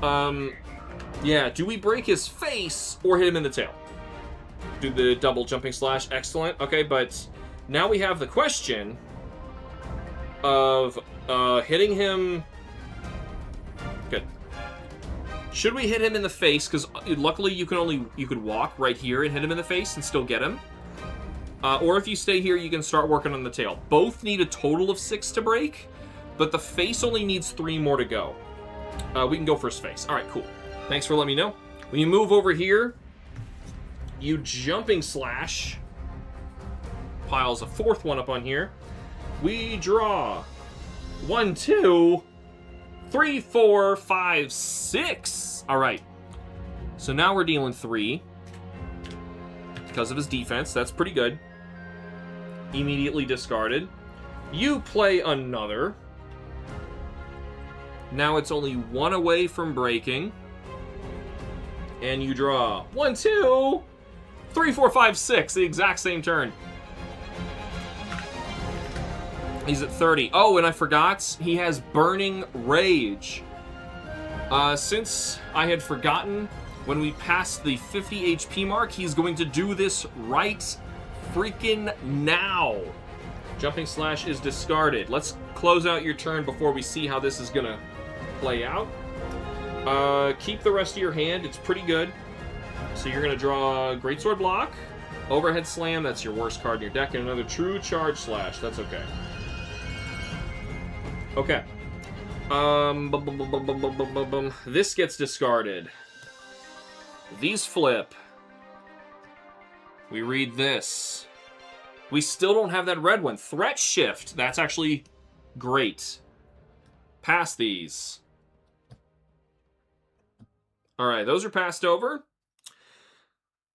Yeah, do we break his face or hit him in the tail? Do the double jumping slash, excellent. Okay, but now we have the question of hitting him... Good. Should we hit him in the face? Because luckily you could walk right here and hit him in the face and still get him. Or if you stay here, you can start working on the tail. Both need a total of 6 to break, but the face only needs 3 more to go. We can go first face. All right, cool. Thanks for letting me know. When you move over here, you jumping slash. Piles a 4th one up on here. We draw 1, 2, 3, 4, 5, 6. All right. So now we're dealing 3. Because of his defense. That's pretty good. Immediately discarded. You play another. Now it's only 1 away from breaking. And you draw 1, 2, 3, 4, 5, 6. The exact same turn. He's at 30. Oh, and I forgot, he has Burning Rage. Since I had forgotten, when we pass the 50 HP mark, he's going to do this right freaking now. Jumping slash is discarded. Let's close out your turn before we see how this is going to play out. Keep the rest of your hand. It's pretty good. So you're going to draw Greatsword Block, Overhead Slam, that's your worst card in your deck, and another True Charge Slash. That's okay. Okay. This gets discarded. These flip. We read this. We still don't have that red one. Threat Shift. That's actually great. Pass these. Alright, those are passed over.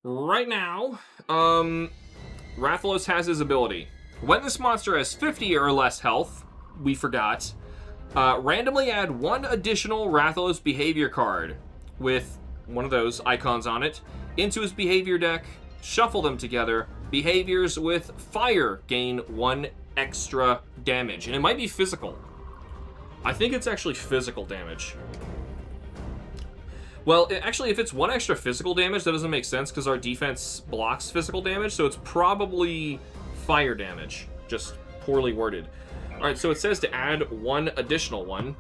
Right now, Rathalos has his ability. When this monster has 50 or less health, we forgot, randomly add one additional Rathalos behavior card with one of those icons on it into his behavior deck, shuffle them together. Behaviors with fire gain 1 extra damage, and it might be physical. I think it's actually physical damage. Well, actually, if it's 1 extra physical damage, that doesn't make sense because our defense blocks physical damage, so it's probably fire damage. Just poorly worded. Alright, so it says to add 1 additional one.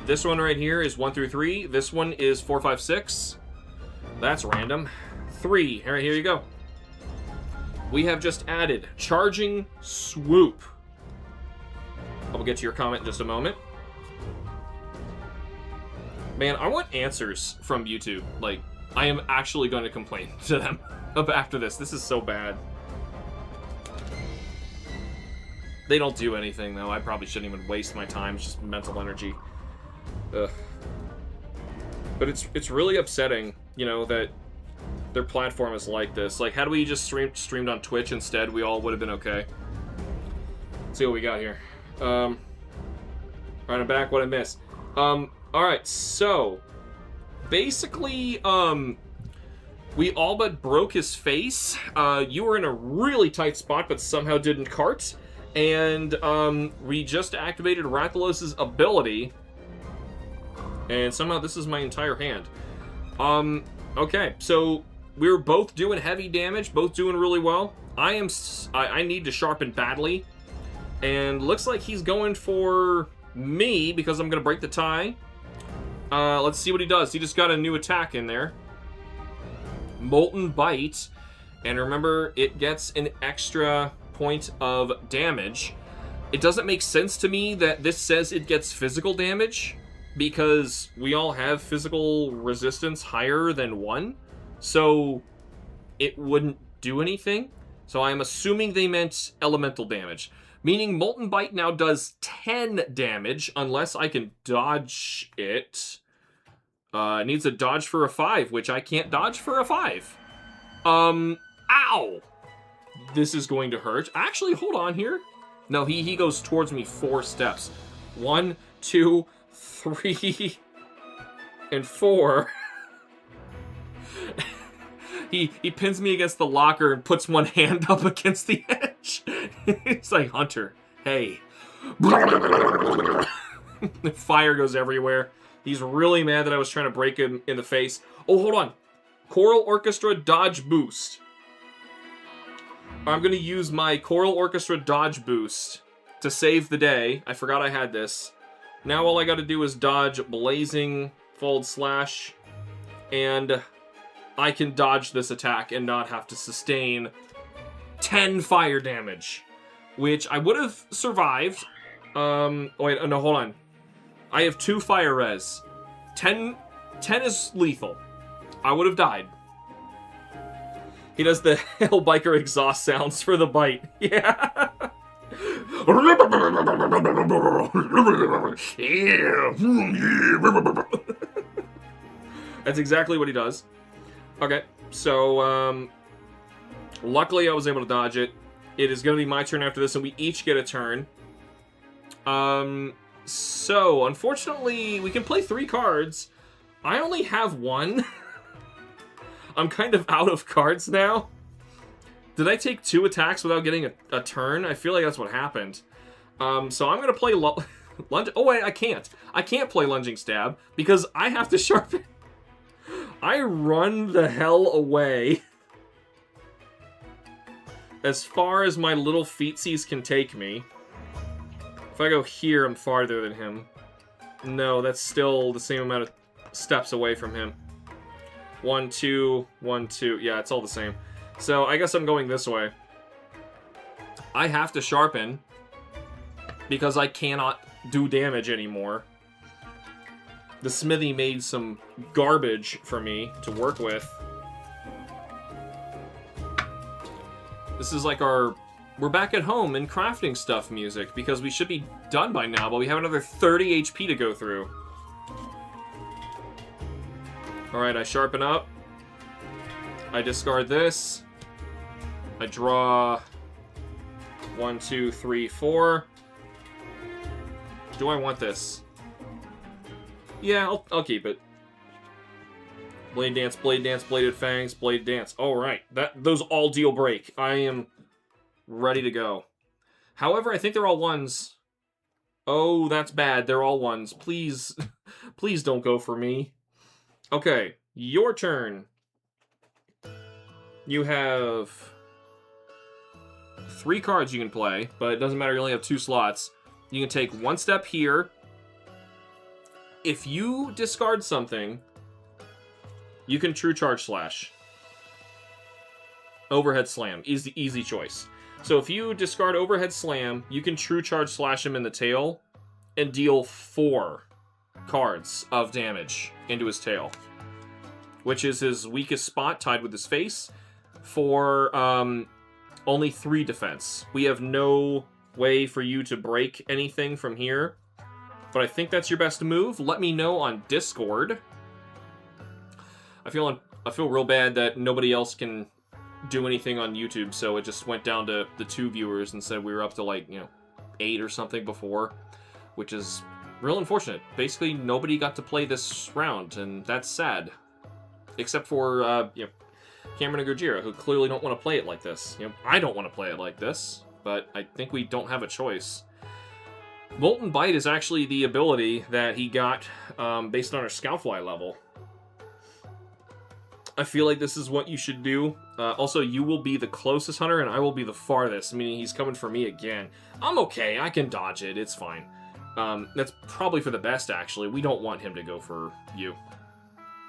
This one right here is 1 through 3. This one is 4, 5, 6. That's random. 3. Alright, here you go. We have just added Charging Swoop. I'll get to your comment in just a moment. Man, I want answers from YouTube. Like, I am actually going to complain to them after this. This is so bad. They don't do anything, though. I probably shouldn't even waste my time. It's just mental energy. Ugh. But it's really upsetting, you know, that their platform is like this. Like, had we just streamed on Twitch instead, we all would have been okay. Let's see what we got here. Alright, I'm back. What I missed? Alright, so basically, we all but broke his face. You were in a really tight spot, but somehow didn't cart. And, we just activated Rathalos' ability. And somehow this is my entire hand. Okay, so we were both doing heavy damage, both doing really well. I need to sharpen badly. And looks like he's going for me because I'm going to break the tie. Let's see what he does. He just got a new attack in there. Molten Bite. And remember, it gets an extra point of damage. It doesn't make sense to me that this says it gets physical damage, because we all have physical resistance higher than 1. So it wouldn't do anything. So I'm assuming they meant elemental damage. Meaning Molten Bite now does 10 damage unless I can dodge it. It needs a dodge for a 5, which I can't dodge for a 5. Ow! This is going to hurt. Actually, hold on here. No, he goes towards me 4 steps. 1, 2, 3, and 4. He pins me against the locker and puts one hand up against the edge. It's like, Hunter, hey. Fire goes everywhere. He's really mad that I was trying to break him in the face. Oh, hold on. Choral Orchestra Dodge Boost. I'm going to use my Choral Orchestra Dodge Boost to save the day. I forgot I had this. Now all I got to do is dodge Blazing Fold Slash, and I can dodge this attack and not have to sustain 10 fire damage, which I would have survived. Oh wait, no, hold on. I have 2 fire res. 10 is lethal. I would have died. He does the Hell Biker exhaust sounds for the bite. Yeah. That's exactly what he does. Okay, so, luckily I was able to dodge it. It is going to be my turn after this, and we each get a turn. So, unfortunately, we can play 3 cards. I only have 1. I'm kind of out of cards now. Did I take 2 attacks without getting a turn? I feel like that's what happened. So I'm going to play lunge. Oh, wait, I can't. I can't play Lunging Stab because I have to sharpen. I run the hell away as far as my little feetsies can take me. If I go here, I'm farther than him. No, that's still the same amount of steps away from him. 1, 2, 1, 2. Yeah, it's all the same. So I guess I'm going this way. I have to sharpen because I cannot do damage anymore. The smithy made some garbage for me to work with. This is like our... We're back at home in crafting stuff music because we should be done by now, but we have another 30 HP to go through. Alright, I sharpen up. I discard this. I draw 1, 2, 3, 4. Do I want this? Yeah, I'll keep it. Blade Dance, Bladed Fangs, Blade Dance. Alright, those all deal break. I am ready to go. However, I think they're all ones. Oh, that's bad. They're all ones. Please, please don't go for me. Okay, your turn. You have 3 cards you can play, but it doesn't matter, you only have 2 slots. You can take 1 step here. If you discard something, you can True Charge Slash. Overhead Slam. Easy choice. So if you discard Overhead Slam, you can True Charge Slash him in the tail and deal 4 cards of damage into his tail, which is his weakest spot, tied with his face, for only 3 defense. We have no way for you to break anything from here, but I think that's your best move. Let me know on Discord. I feel real bad that nobody else can do anything on YouTube, so it just went down to the 2 viewers and said we were up to, like, 8 or something before, which is real unfortunate. Basically, nobody got to play this round, and that's sad. Except for, Cameron and Gojira, who clearly don't want to play it like this. I don't want to play it like this, but I think we don't have a choice. Molten Bite is actually the ability that he got based on our Scoutfly level. I feel like this is what you should do. Also, you will be the closest hunter, and I will be the farthest, meaning he's coming for me again. I'm okay. I can dodge it. It's fine. That's probably for the best, actually. We don't want him to go for you.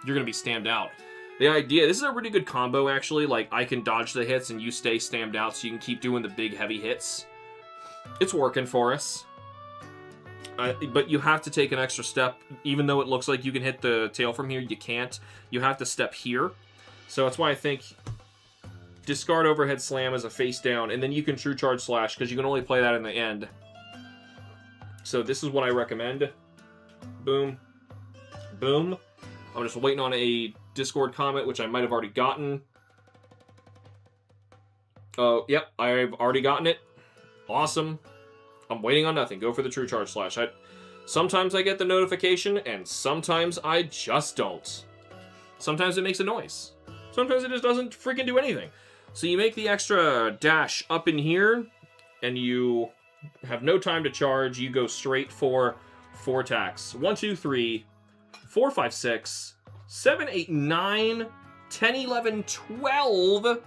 You're going to be stammed out. The idea... This is a really good combo, actually. Like, I can dodge the hits, and you stay stammed out, so you can keep doing the big, heavy hits. It's working for us. But you have to take an extra step. Even though it looks like you can hit the tail from here, you can't. You have to step here. So that's why I think discard Overhead Slam as a face down, and then you can True Charge Slash, because you can only play that in the end. So this is what I recommend. Boom. Boom. I'm just waiting on a Discord comment, which I might have already gotten. Oh, yep, I've already gotten it. Awesome. I'm waiting on nothing. Go for the True Charge Slash. Sometimes I get the notification, and sometimes I just don't. Sometimes it makes a noise. Sometimes it just doesn't freaking do anything. So you make the extra dash up in here, and you have no time to charge. You go straight for 4 attacks. 1, 2, 3, 4, 5, 6, 7, 8, 9, 10, 11, 12,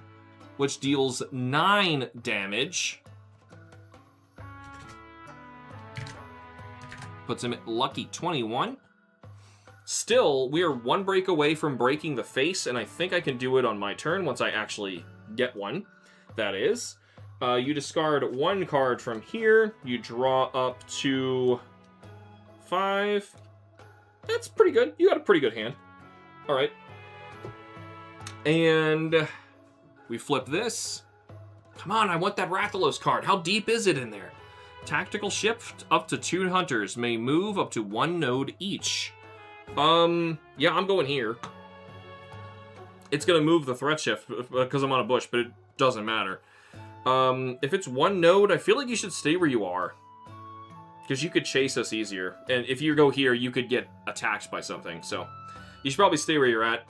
which deals 9 damage. Puts him at lucky 21. Still, we are 1 break away from breaking the face, and I think I can do it on my turn once I actually get one. That is. You discard 1 card from here. You draw up to 5. That's pretty good. You got a pretty good hand. Alright. And we flip this. Come on, I want that Rathalos card. How deep is it in there? Tactical shift up to 2 hunters may move up to 1 node each. Yeah, I'm going here. It's gonna move the threat shift because I'm on a bush, but it doesn't matter. If it's 1 node, I feel like you should stay where you are, because you could chase us easier. And if you go here, you could get attacked by something. So you should probably stay where you're at.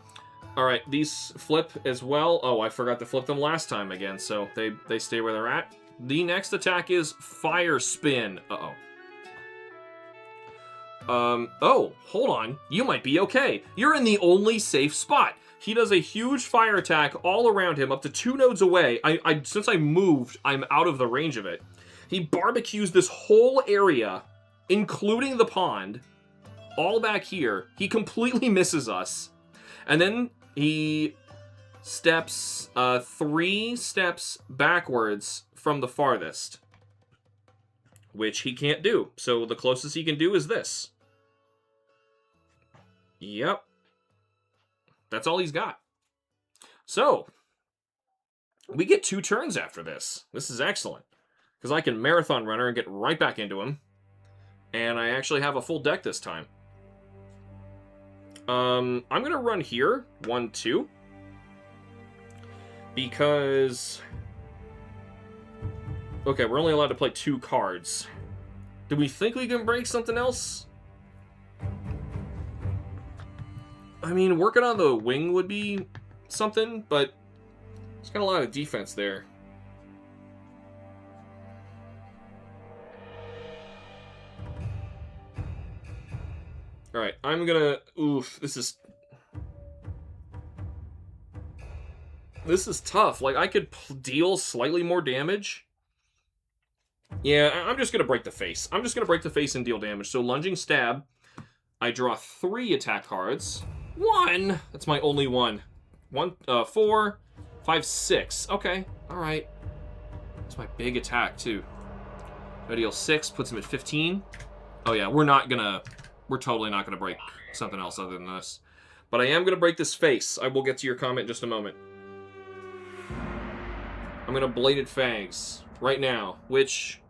All right, these flip as well. Oh, I forgot to flip them last time again, so they stay where they're at. The next attack is Fire Spin. Uh-oh. Oh, hold on. You might be okay. You're in the only safe spot. He does a huge fire attack all around him, up to 2 nodes away. Since I moved, I'm out of the range of it. He barbecues this whole area, including the pond, all back here. He completely misses us. And then he steps 3 steps backwards from the farthest, which he can't do. So the closest he can do is this. Yep. That's all he's got. So, we get 2 turns after this. This is excellent, because I can Marathon Runner and get right back into him. And I actually have a full deck this time. I'm going to run here. 1, 2. Because... Okay, we're only allowed to play 2 cards. Do we think we can break something else? I mean, working on the wing would be something, but it's got a lot of defense there. Alright, I'm gonna... Oof, this is tough. Like, I could deal slightly more damage. Yeah, I'm just gonna break the face. I'm just gonna break the face and deal damage. So, lunging stab. I draw 3 attack cards. 1! That's my only one. 4, 5, 6. Okay, alright. That's my big attack, too. I deal 6, puts him at 15. Oh, yeah, we're totally not gonna break something else other than this. But I am gonna break this face. I will get to your comment in just a moment. I'm gonna Bladed Fangs right now, which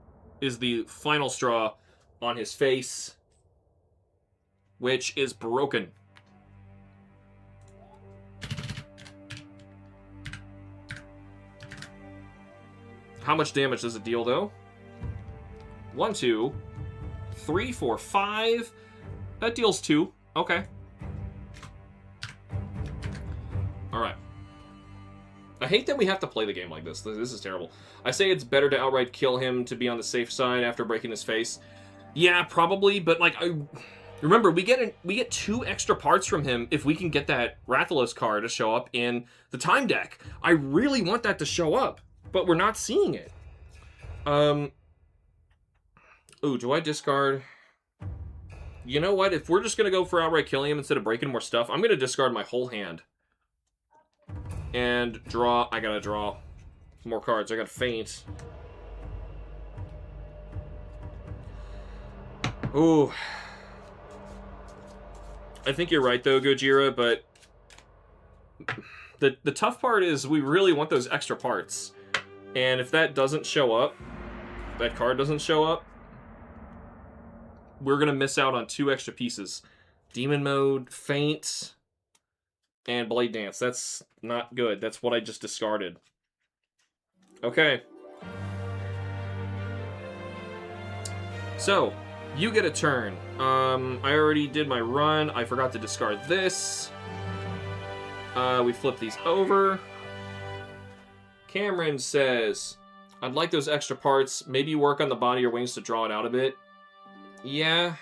is the final straw on his face, which is broken. How much damage does it deal, though? 1, 2, 3, 4, 5. That deals 2. Okay. Alright. I hate that we have to play the game like this. This is terrible. I say it's better to outright kill him to be on the safe side after breaking his face. Yeah, probably, but like, remember, we get 2 extra parts from him if we can get that Rathalos card to show up in the time deck. I really want that to show up, but we're not seeing it. Ooh, do I discard? You know what? If we're just going to go for outright killing him instead of breaking more stuff, I'm going to discard my whole hand. And draw. I gotta draw more cards. I gotta faint. Ooh. I think you're right, though, Gojira, but the tough part is we really want those extra parts. And if that doesn't show up, that card doesn't show up, we're gonna miss out on 2 extra pieces. Demon Mode, Faint, and Blade Dance. That's not good. That's what I just discarded. Okay. So, you get a turn. I already did my run. I forgot to discard this. We flip these over. Cameron says, I'd like those extra parts. Maybe work on the body or wings to draw it out a bit. Yeah.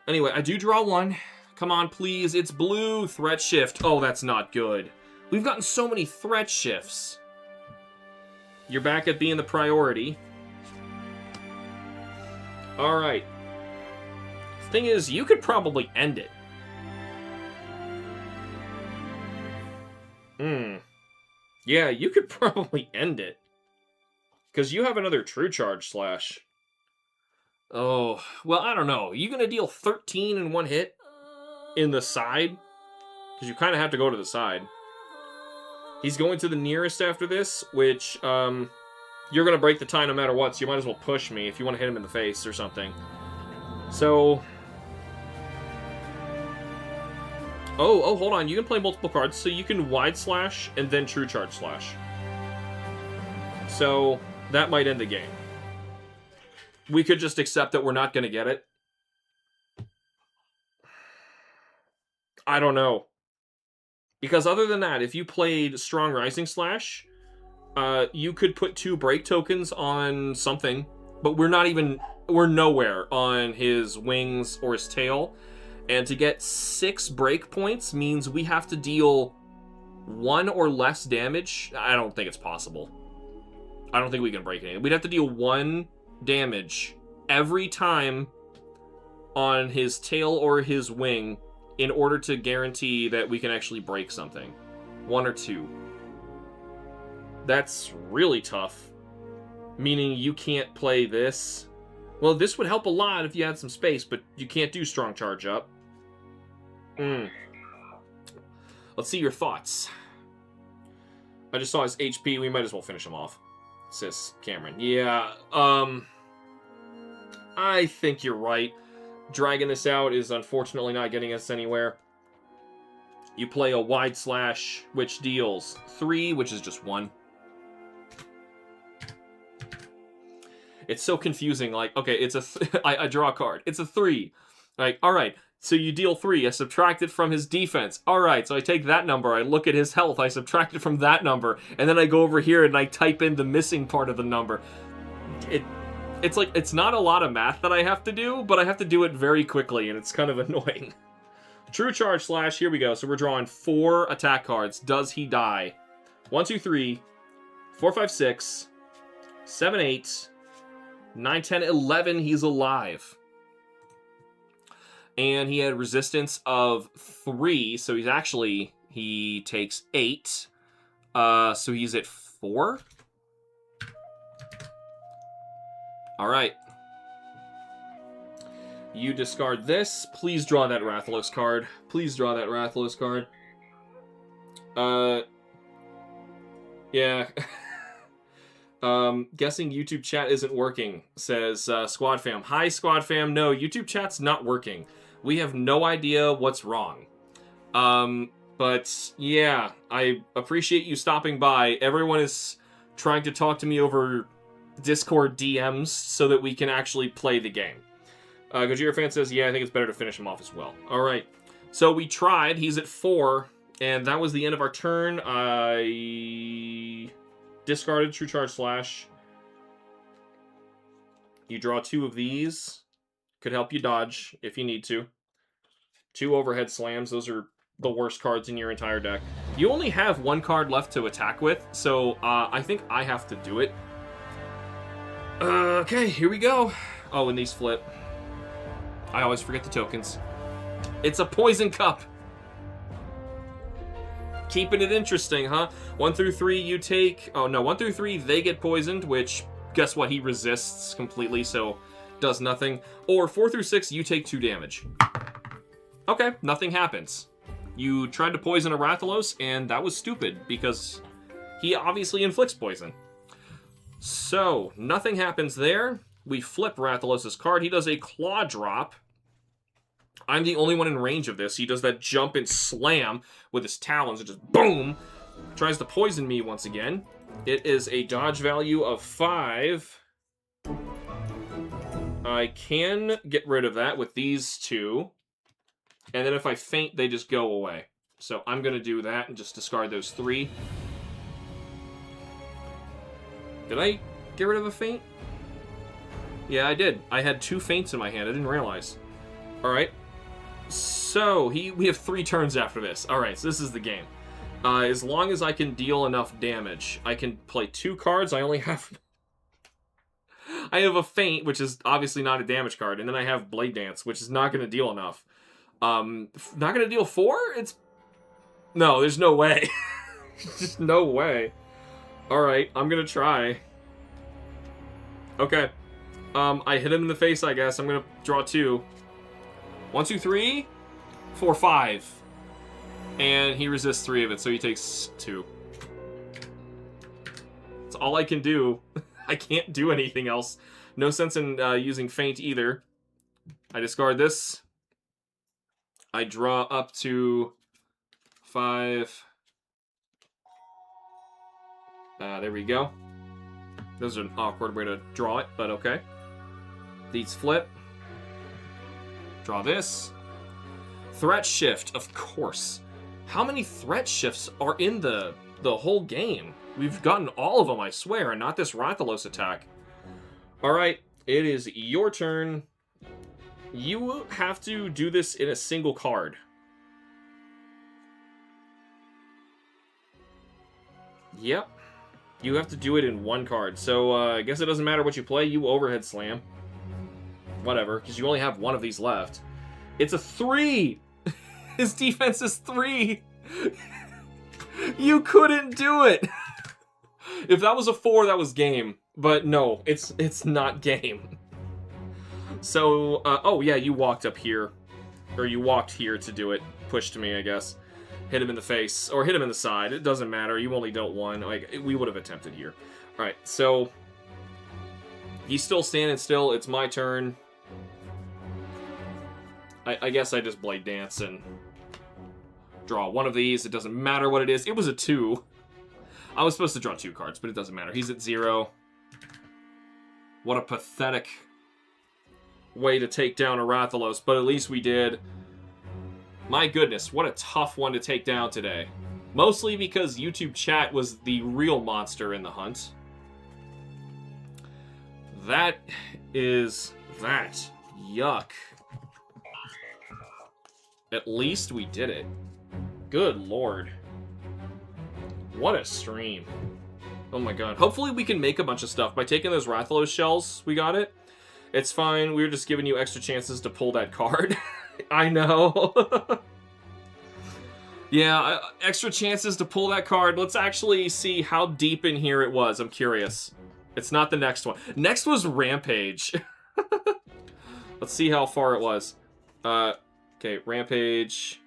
Anyway, I do draw 1. Come on, please. It's blue. Threat shift. Oh, that's not good. We've gotten so many threat shifts. You're back at being the priority. Alright. Thing is, you could probably end it. Yeah, you could probably end it. Because you have another True Charge slash. Oh, well, I don't know. Are you going to deal 13 in 1 hit? In the side? Because you kind of have to go to the side. He's going to the nearest after this, which, you're going to break the tie no matter what, so you might as well push me if you want to hit him in the face or something. So... Oh, hold on. You can play multiple cards, so you can Wide Slash and then True Charge Slash. So, that might end the game. We could just accept that we're not going to get it. I don't know. Because other than that, if you played Strong Rising Slash, you could put 2 break tokens on something, but we're nowhere on his wings or his tail. And to get 6 break points means we have to deal 1 or less damage. I don't think it's possible. I don't think we can break anything. We'd have to deal 1 damage every time on his tail or his wing in order to guarantee that we can actually break something. 1 or 2. That's really tough. Meaning you can't play this. Well, this would help a lot if you had some space, but you can't do Strong Charge Up. Let's see your thoughts. I just saw his HP. We might as well finish him off. Says Cameron. Yeah, I think you're right. Dragging this out is unfortunately not getting us anywhere. You play a wide slash, which deals 3, which is just 1. It's so confusing. Like, okay, it's I draw a card. It's a 3. Like, all right, so you deal 3. I subtract it from his defense. All right, so I take that number. I look at his health. I subtract it from that number. And then I go over here and I type in the missing part of the number. It's like, it's not a lot of math that I have to do, but I have to do it very quickly, and it's kind of annoying. True Charge Slash, here we go. So we're drawing 4 attack cards. Does he die? 1, 2, 3, 4, 5, 6, 7, 8, 9, 10, 11. He's alive. And he had resistance of 3, so he takes 8. So he's at 4. All right. You discard this. Please draw that Rathalos card. Please draw that Rathalos card. Yeah. Guessing YouTube chat isn't working, says Squad Fam. Hi, Squad Fam. No, YouTube chat's not working. We have no idea what's wrong. But yeah, I appreciate you stopping by. Everyone is trying to talk to me over Discord DMs so that we can actually play the game. Gojira Fan says, yeah, I think it's better to finish him off as well. All right. So we tried. He's at 4, and that was the end of our turn. I discarded True Charge Slash. You draw 2 of these. Could help you dodge if you need to. 2 overhead slams. Those are the worst cards in your entire deck. You only have 1 card left to attack with, so I think I have to do it. Okay, here we go. Oh, and these flip. I always forget the tokens. It's a poison cup. Keeping it interesting, huh? 1 through 3 you take... Oh, no, 1 through 3 they get poisoned, which, guess what? He resists completely, so does nothing. Or 4 through 6 you take 2 damage. Okay, nothing happens. You tried to poison a Rathalos, and that was stupid, because he obviously inflicts poison. So, nothing happens there. We flip Rathalos' card. He does a Claw Drop. I'm the only one in range of this. He does that jump and slam with his talons and just boom! Tries to poison me once again. It is a dodge value of 5. I can get rid of that with these 2. And then if I faint, they just go away. So I'm going to do that and just discard those 3. Did I get rid of a feint? Yeah, I did. I had 2 feints in my hand. I didn't realize. Alright. So, we have 3 turns after this. Alright, so this is the game. As long as I can deal enough damage, I can play 2 cards. I only have... I have a feint, which is obviously not a damage card. And then I have Blade Dance, which is not going to deal enough. Not going to deal 4? No, there's no way. Just no way. Alright, I'm going to try. Okay. I hit him in the face, I guess. I'm going to draw 2. 1, 2, 3, 4, 5. And he resists 3 of it, so he takes 2. That's all I can do. I can't do anything else. No sense in using feint either. I discard this. I draw up to 5. There we go. This is an awkward way to draw it, but okay. These flip. Draw this. Threat shift, of course. How many threat shifts are in the whole game? We've gotten all of them, I swear, and not this Rathalos attack. Alright, it is your turn. You have to do this in a single card. Yep. You have to do it in 1 card. So, I guess it doesn't matter what you play. You overhead slam. Whatever, because you only have 1 of these left. It's a 3! His defense is 3! You couldn't do it! If that was a 4, that was game. But no, it's not game. So, oh yeah, you walked up here. Or you walked here to do it. Pushed me, I guess. Hit him in the face. Or hit him in the side. It doesn't matter. You only dealt 1. Like, we would have attempted here. Alright, so... He's still standing still. It's my turn. I guess I just Blade Dance and draw one of these. It doesn't matter what it is. It was a 2. I was supposed to draw 2 cards, but it doesn't matter. He's at 0. What a pathetic way to take down a Rathalos, but at least we did. My goodness, what a tough one to take down today. Mostly because YouTube chat was the real monster in the hunt. That is that. Yuck. At least we did it. Good lord. What a stream. Oh my god. Hopefully we can make a bunch of stuff. By taking those Rathalos shells, we got it. It's fine. We were just giving you extra chances to pull that card. I know. Yeah, extra chances to pull that card. Let's actually see how deep in here it was. I'm curious. It's not the next one. Next was Rampage. Let's see how far it was. Okay, Rampage.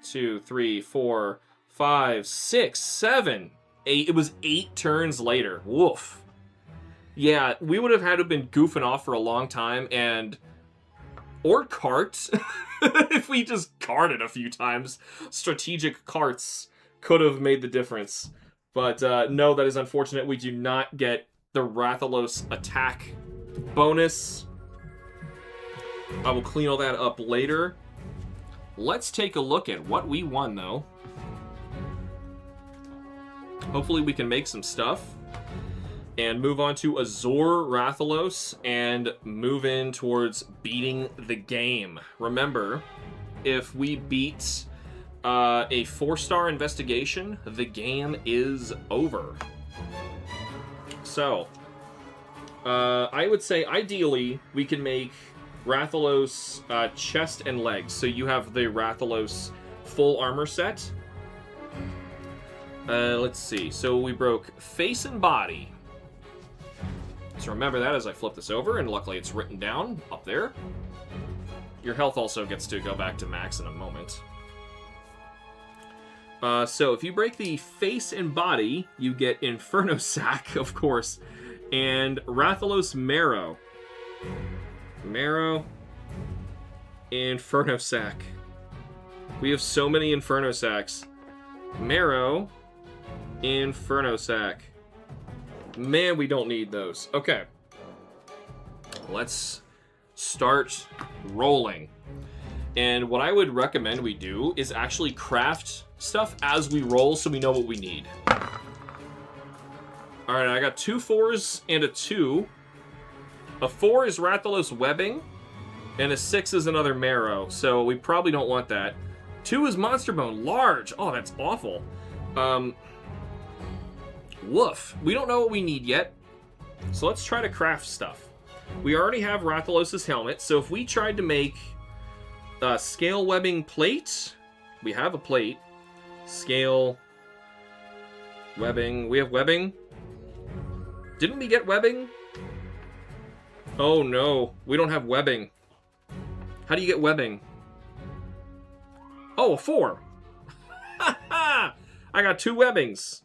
2, 3, 4, 5, 6, 7, 8. It was 8 turns later. Woof. Yeah, we would have had to have been goofing off for a long time, and... Or cart. If we just carted a few times. Strategic carts could have made the difference. But no, that is unfortunate. We do not get the Rathalos attack bonus. I will clean all that up later. Let's take a look at what we won, though. Hopefully we can make some stuff. And move on to Azor Rathalos and move in towards beating the game. Remember, if we beat a 4-star investigation, the game is over. So, I would say ideally we can make Rathalos chest and legs. So you have the Rathalos full armor set. Let's see. So we broke face and body. So remember that as I flip this over, and luckily it's written down up there. Your health also gets to go back to max in a moment. So if you break the face and body, you get Inferno Sac, of course, and Rathalos Marrow. Marrow, Inferno Sac. We have so many Inferno Sacs. Marrow, Inferno Sac. Man, we don't need those. Okay. Let's start rolling. And what I would recommend we do is actually craft stuff as we roll so we know what we need. Alright, I got 2 4s and a 2. A 4 is Rathalos Webbing, and a 6 is another Marrow, so we probably don't want that. 2 is Monster Bone, large. Oh, that's awful. Woof. We don't know what we need yet, so let's try to craft stuff. We already have Rathalos' helmet, so if we tried to make a scale webbing plate, we have a plate. Scale webbing. We have webbing. Didn't we get webbing? Oh no, we don't have webbing. How do you get webbing? Oh, a 4. I got 2 webbings.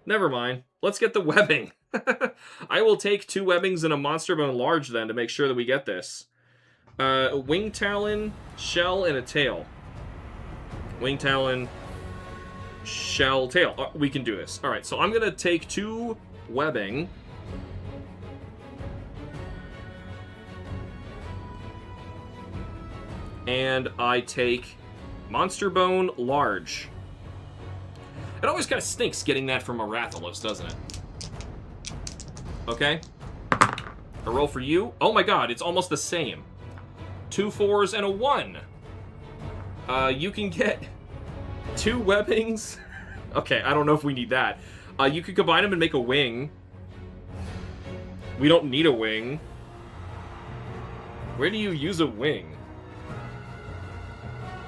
Never mind. Let's get the webbing. I will take 2 webbings and a Monster Bone large then to make sure that we get this. Wing Talon, shell, and a tail. Wing Talon, shell, tail. We can do this. Alright, so I'm going to take 2 webbing. And I take Monster Bone large. It always kind of stinks getting that from a Rathalos, doesn't it? Okay. A roll for you. Oh my god, it's almost the same. 2 4s and a 1. You can get 2 webbings. Okay, I don't know if we need that. You could combine them and make a wing. We don't need a wing. Where do you use a wing?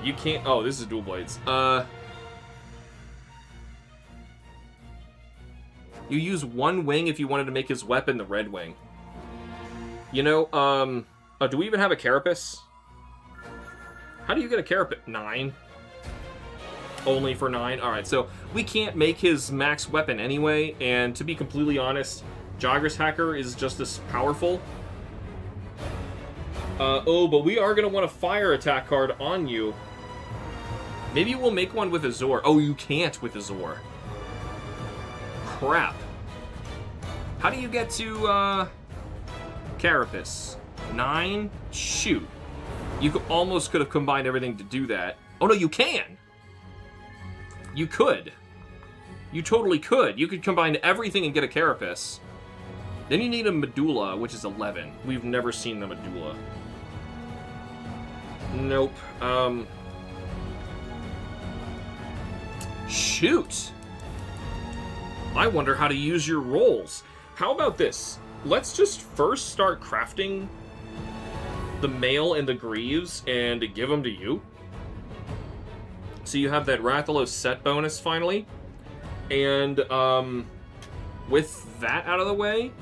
You can't... Oh, this is dual blades. You use 1 wing if you wanted to make his weapon the red wing. You know, oh, do we even have a carapace? How do you get a carapace? 9. Only for 9? Alright, so we can't make his max weapon anyway, and to be completely honest, Jagras Hacker is just as powerful. Oh, but we are going to want a fire attack card on you. Maybe we'll make one with Azor. Oh, you can't with Azor. Crap. How do you get to, Carapace? 9? Shoot. You almost could have combined everything to do that. Oh, no, you can! You could. You totally could. You could combine everything and get a Carapace. Then you need a Medulla, which is 11. We've never seen the Medulla. Nope. Shoot! I wonder how to use your rolls. How about this? Let's just first start crafting the Mail and the Greaves and give them to you. So you have that Rathalos set bonus finally. And with that out of the way,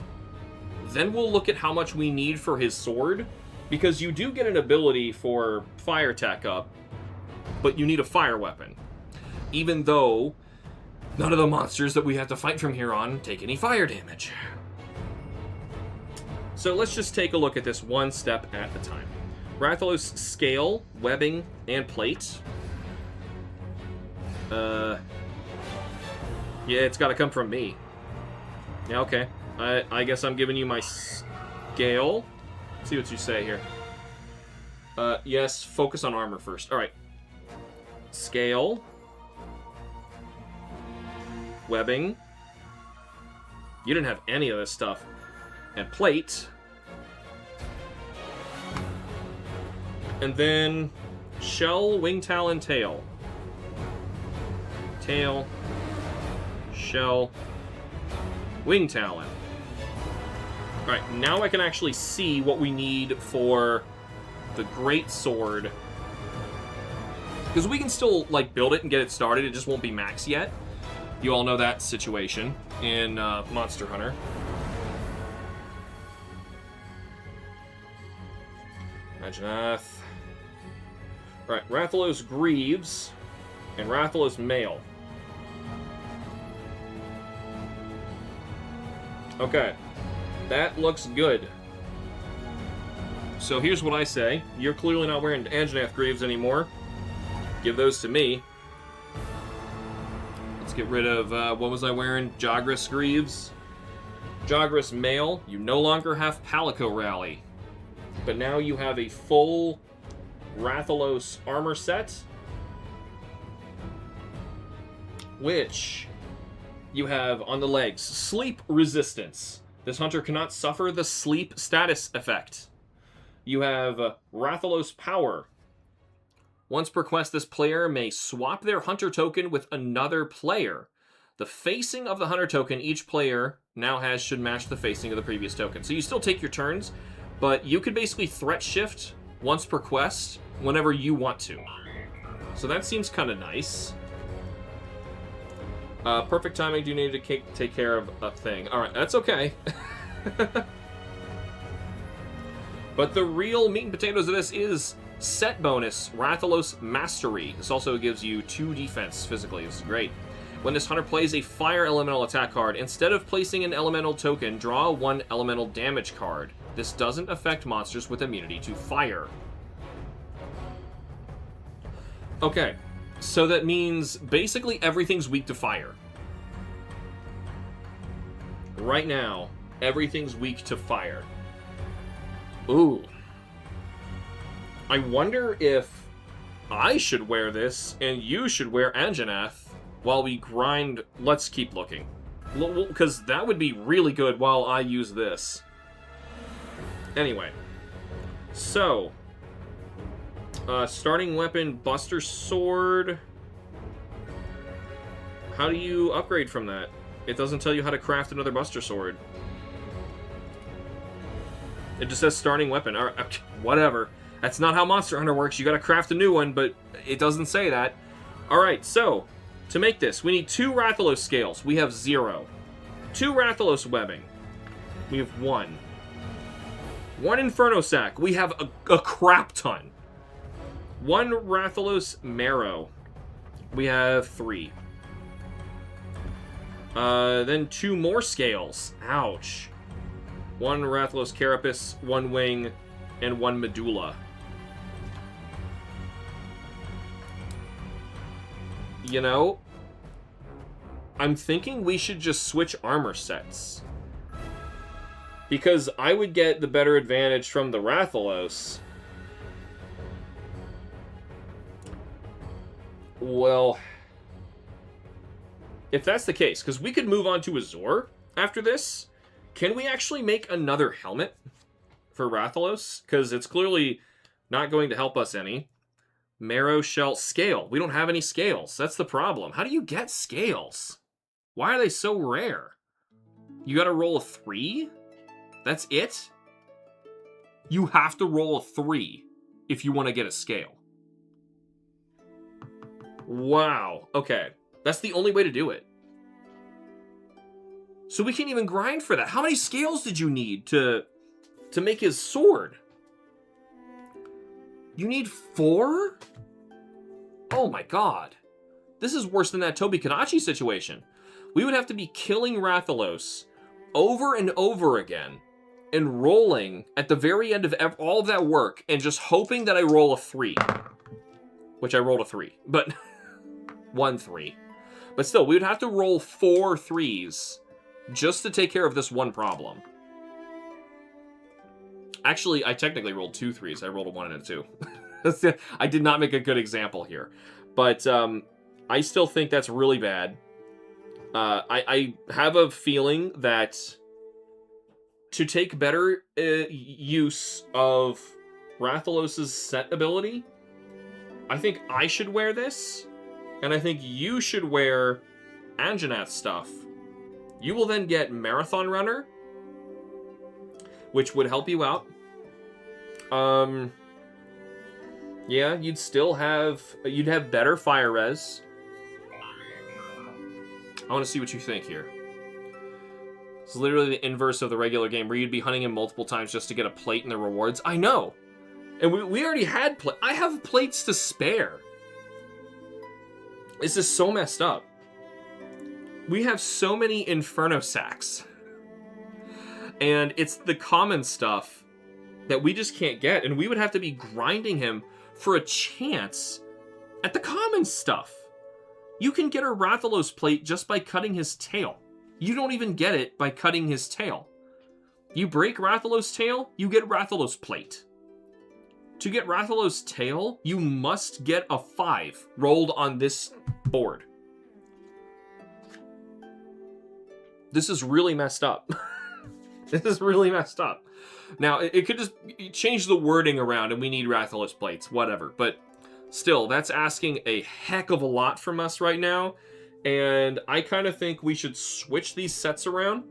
then we'll look at how much we need for his sword. Because you do get an ability for fire attack up, but you need a fire weapon. Even though none of the monsters that we have to fight from here on take any fire damage. So let's just take a look at this one step at a time. Rathalos scale, webbing, and plate. Yeah, it's got to come from me. Yeah, okay. I guess I'm giving you my scale. See what you say here. Yes, focus on armor first. Alright. Scale. Webbing. You didn't have any of this stuff. And plate. And then shell, wing talon, tail. Tail. Shell. Wing talon. Alright, now I can actually see what we need for the great sword. Because we can still, like, build it and get it started. It just won't be max yet. You all know that situation in Monster Hunter. Imaginath. Alright, Rathalos Greaves and Rathalos Mail. Okay. That looks good. So here's what I say. You're clearly not wearing Anjanath Greaves anymore. Give those to me. Let's get rid of, what was I wearing? Jagras Greaves. Jagras Mail. You no longer have Palico Rally. But now you have a full Rathalos armor set. Which you have on the legs. Sleep Resistance. This hunter cannot suffer the sleep status effect. You have Rathalos Power. Once per quest, this player may swap their hunter token with another player. The facing of the hunter token each player now has should match the facing of the previous token. So you still take your turns, but you could basically threat shift once per quest whenever you want to. So that seems kind of nice. Perfect timing. Do you need to take care of a thing? Alright, that's okay. But the real meat and potatoes of this is set bonus, Rathalos Mastery. This also gives you 2 defense physically. This is great. When this hunter plays a fire elemental attack card, instead of placing an elemental token, draw 1 elemental damage card. This doesn't affect monsters with immunity to fire. Okay. So that means basically everything's weak to fire. Right now, everything's weak to fire. Ooh. I wonder if I should wear this and you should wear Anjanath while we grind. Let's keep looking. Because that would be really good while I use this. Anyway. So. Starting weapon, Buster Sword. How do you upgrade from that? It doesn't tell you how to craft another Buster Sword. It just says starting weapon. All right, whatever. That's not how Monster Hunter works. You gotta craft a new one, but it doesn't say that. Alright, so, to make this, we need 2 Rathalos scales. We have 0. 2 Rathalos webbing. We have 1. 1 Inferno Sac. We have a crap ton. 1 Rathalos Marrow. We have 3. Then 2 more scales. Ouch. 1 Rathalos Carapace, 1 Wing, and 1 medulla. You know, I'm thinking we should just switch armor sets. Because I would get the better advantage from the Rathalos. Well, if that's the case, because we could move on to Azor after this, can we actually make another helmet for Rathalos? Because it's clearly not going to help us any. Marrow Shell Scale. We don't have any scales. That's the problem. How do you get scales? Why are they so rare? You gotta roll a 3? That's it? You have to roll a 3 if you want to get a scale. Wow. Okay. That's the only way to do it. So we can't even grind for that. How many scales did you need to make his sword? You need 4? Oh my god. This is worse than that Tobi Kadachi situation. We would have to be killing Rathalos over and over again and rolling at the very end of all of that work and just hoping that I roll a 3. Which I rolled a 3, but 1 3. But still, we would have to roll 4 3s just to take care of this one problem. Actually, I technically rolled 2 3s. I rolled a 1 and a 2. I did not make a good example here. But I still think that's really bad. I have a feeling that to take better use of Rathalos' set ability, I think I should wear this, and I think you should wear Anjanath's stuff. You will then get Marathon Runner, which would help you out. Yeah, you'd have better fire res. I want to see what you think here. It's literally the inverse of the regular game, where you'd be hunting him multiple times just to get a plate in the rewards. I know! And we already had I have plates to spare. This is so messed up. We have so many Inferno sacks. And it's the common stuff that we just can't get. And we would have to be grinding him for a chance at the common stuff. You can get a Rathalos plate just by cutting his tail. You don't even get it by cutting his tail. You break Rathalos' tail, you get Rathalos plate. To get Rathalos' tail, you must get a 5 rolled on this board. This is really messed up. This is really messed up. Now, it could just change the wording around and we need Rathalos plates, whatever. But still, that's asking a heck of a lot from us right now. And I kind of think we should switch these sets around.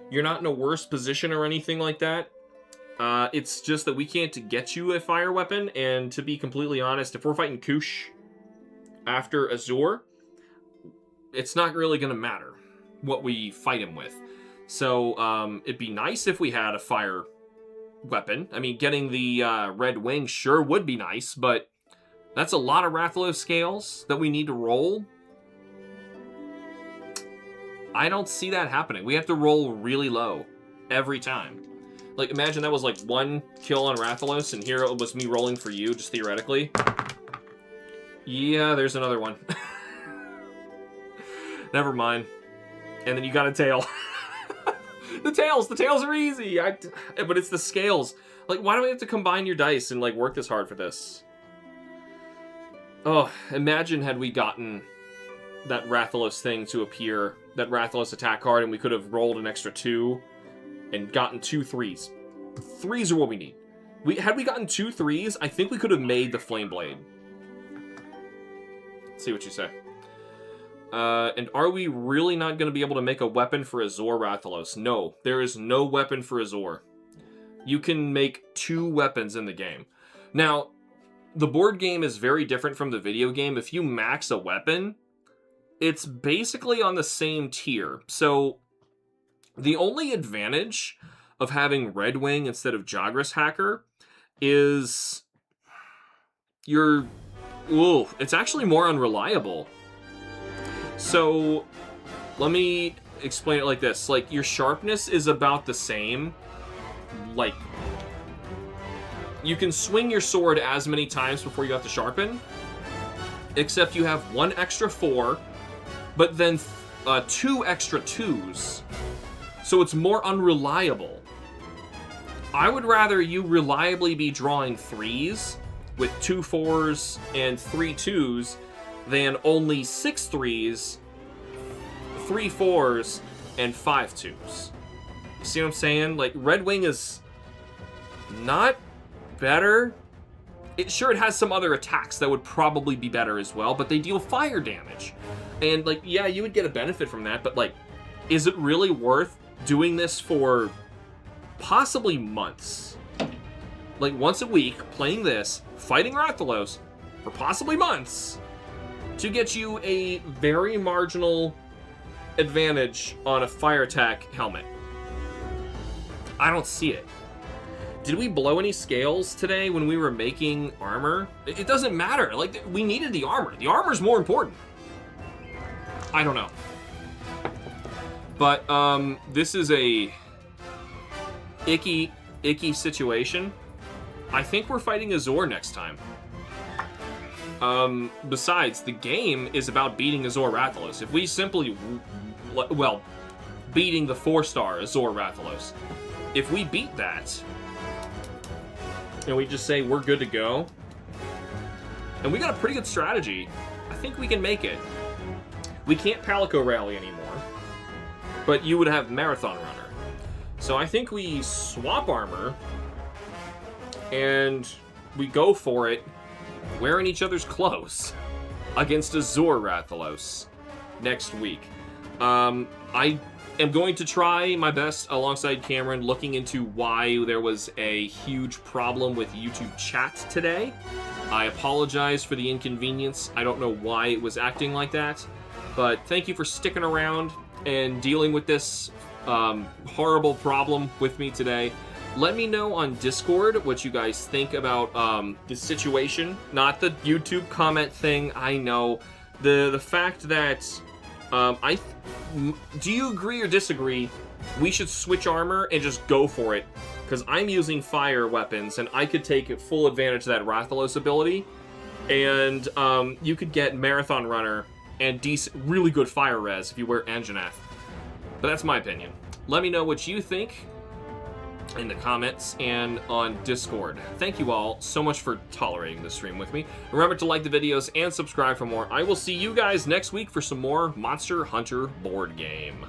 You're not in a worse position or anything like that. It's just that we can't get you a fire weapon. And to be completely honest, if we're fighting Kush after Azor, it's not really going to matter what we fight him with. So it'd be nice if we had a fire weapon. I mean, getting the red wing sure would be nice, but that's a lot of Rathalos scales that we need to roll. I don't see that happening. We have to roll really low every time. Like, imagine that was like 1 kill on Rathalos, and here it was me rolling for you, just theoretically. Yeah, there's another one. Never mind. And then you got a tail. The tails are easy. But it's the scales. Like, why do we have to combine your dice and like work this hard for this? Oh, imagine had we gotten that Rathalos thing to appear, that Rathalos attack card, and we could have rolled an extra 2 and gotten 2 3s. 3s are what we need. Had we gotten 2 3s, I think we could have made the Flame Blade. Let's see what you say. And are we really not going to be able to make a weapon for Azor Rathalos? No, there is no weapon for Azor. You can make 2 weapons in the game. Now, the board game is very different from the video game. If you max a weapon, it's basically on the same tier. So, the only advantage of having Red Wing instead of Jagras Hacker is it's actually more unreliable. So, let me explain it like this. Like, your sharpness is about the same. Like, you can swing your sword as many times before you have to sharpen, except you have 1 extra 4, but then 2 extra 2s, so it's more unreliable. I would rather you reliably be drawing 3s with 2 4s and 3 2s than only 6 3s, 3 4s, and 5 2s. You see what I'm saying? Like, Red Wing is not better. Sure, it has some other attacks that would probably be better as well, but they deal fire damage. And, like, yeah, you would get a benefit from that, but, like, is it really worth doing this for possibly months? Like, once a week, playing this, fighting Rathalos for possibly months to get you a very marginal advantage on a fire attack helmet. I don't see it. Did we blow any scales today when we were making armor? It doesn't matter. Like, we needed the armor. The armor's more important. I don't know. But, this is a icky situation. I think we're fighting Azor next time. Besides, the game is about beating Azor Rathalos. If we simply, well, beating the 4-star Azor Rathalos. If we beat that, and we just say we're good to go, and we got a pretty good strategy, I think we can make it. We can't Palico Rally anymore, but you would have Marathon Runner. So I think we swap armor, and we go for it, wearing each other's clothes against Azor Rathalos next week. I am going to try my best alongside Cameron looking into why there was a huge problem with YouTube chat today. I apologize for the inconvenience. I don't know why it was acting like that, but thank you for sticking around and dealing with this horrible problem with me today. Let me know on Discord what you guys think about the situation. Not the YouTube comment thing, I know. The fact that, do you agree or disagree we should switch armor and just go for it? Because I'm using fire weapons, and I could take full advantage of that Rathalos ability. And you could get Marathon Runner and really good fire res if you wear Anjanath. But that's my opinion. Let me know what you think in the comments and on Discord. Thank you all so much for tolerating this stream with me. Remember to like the videos and subscribe for more. I will see you guys next week for some more Monster Hunter board game.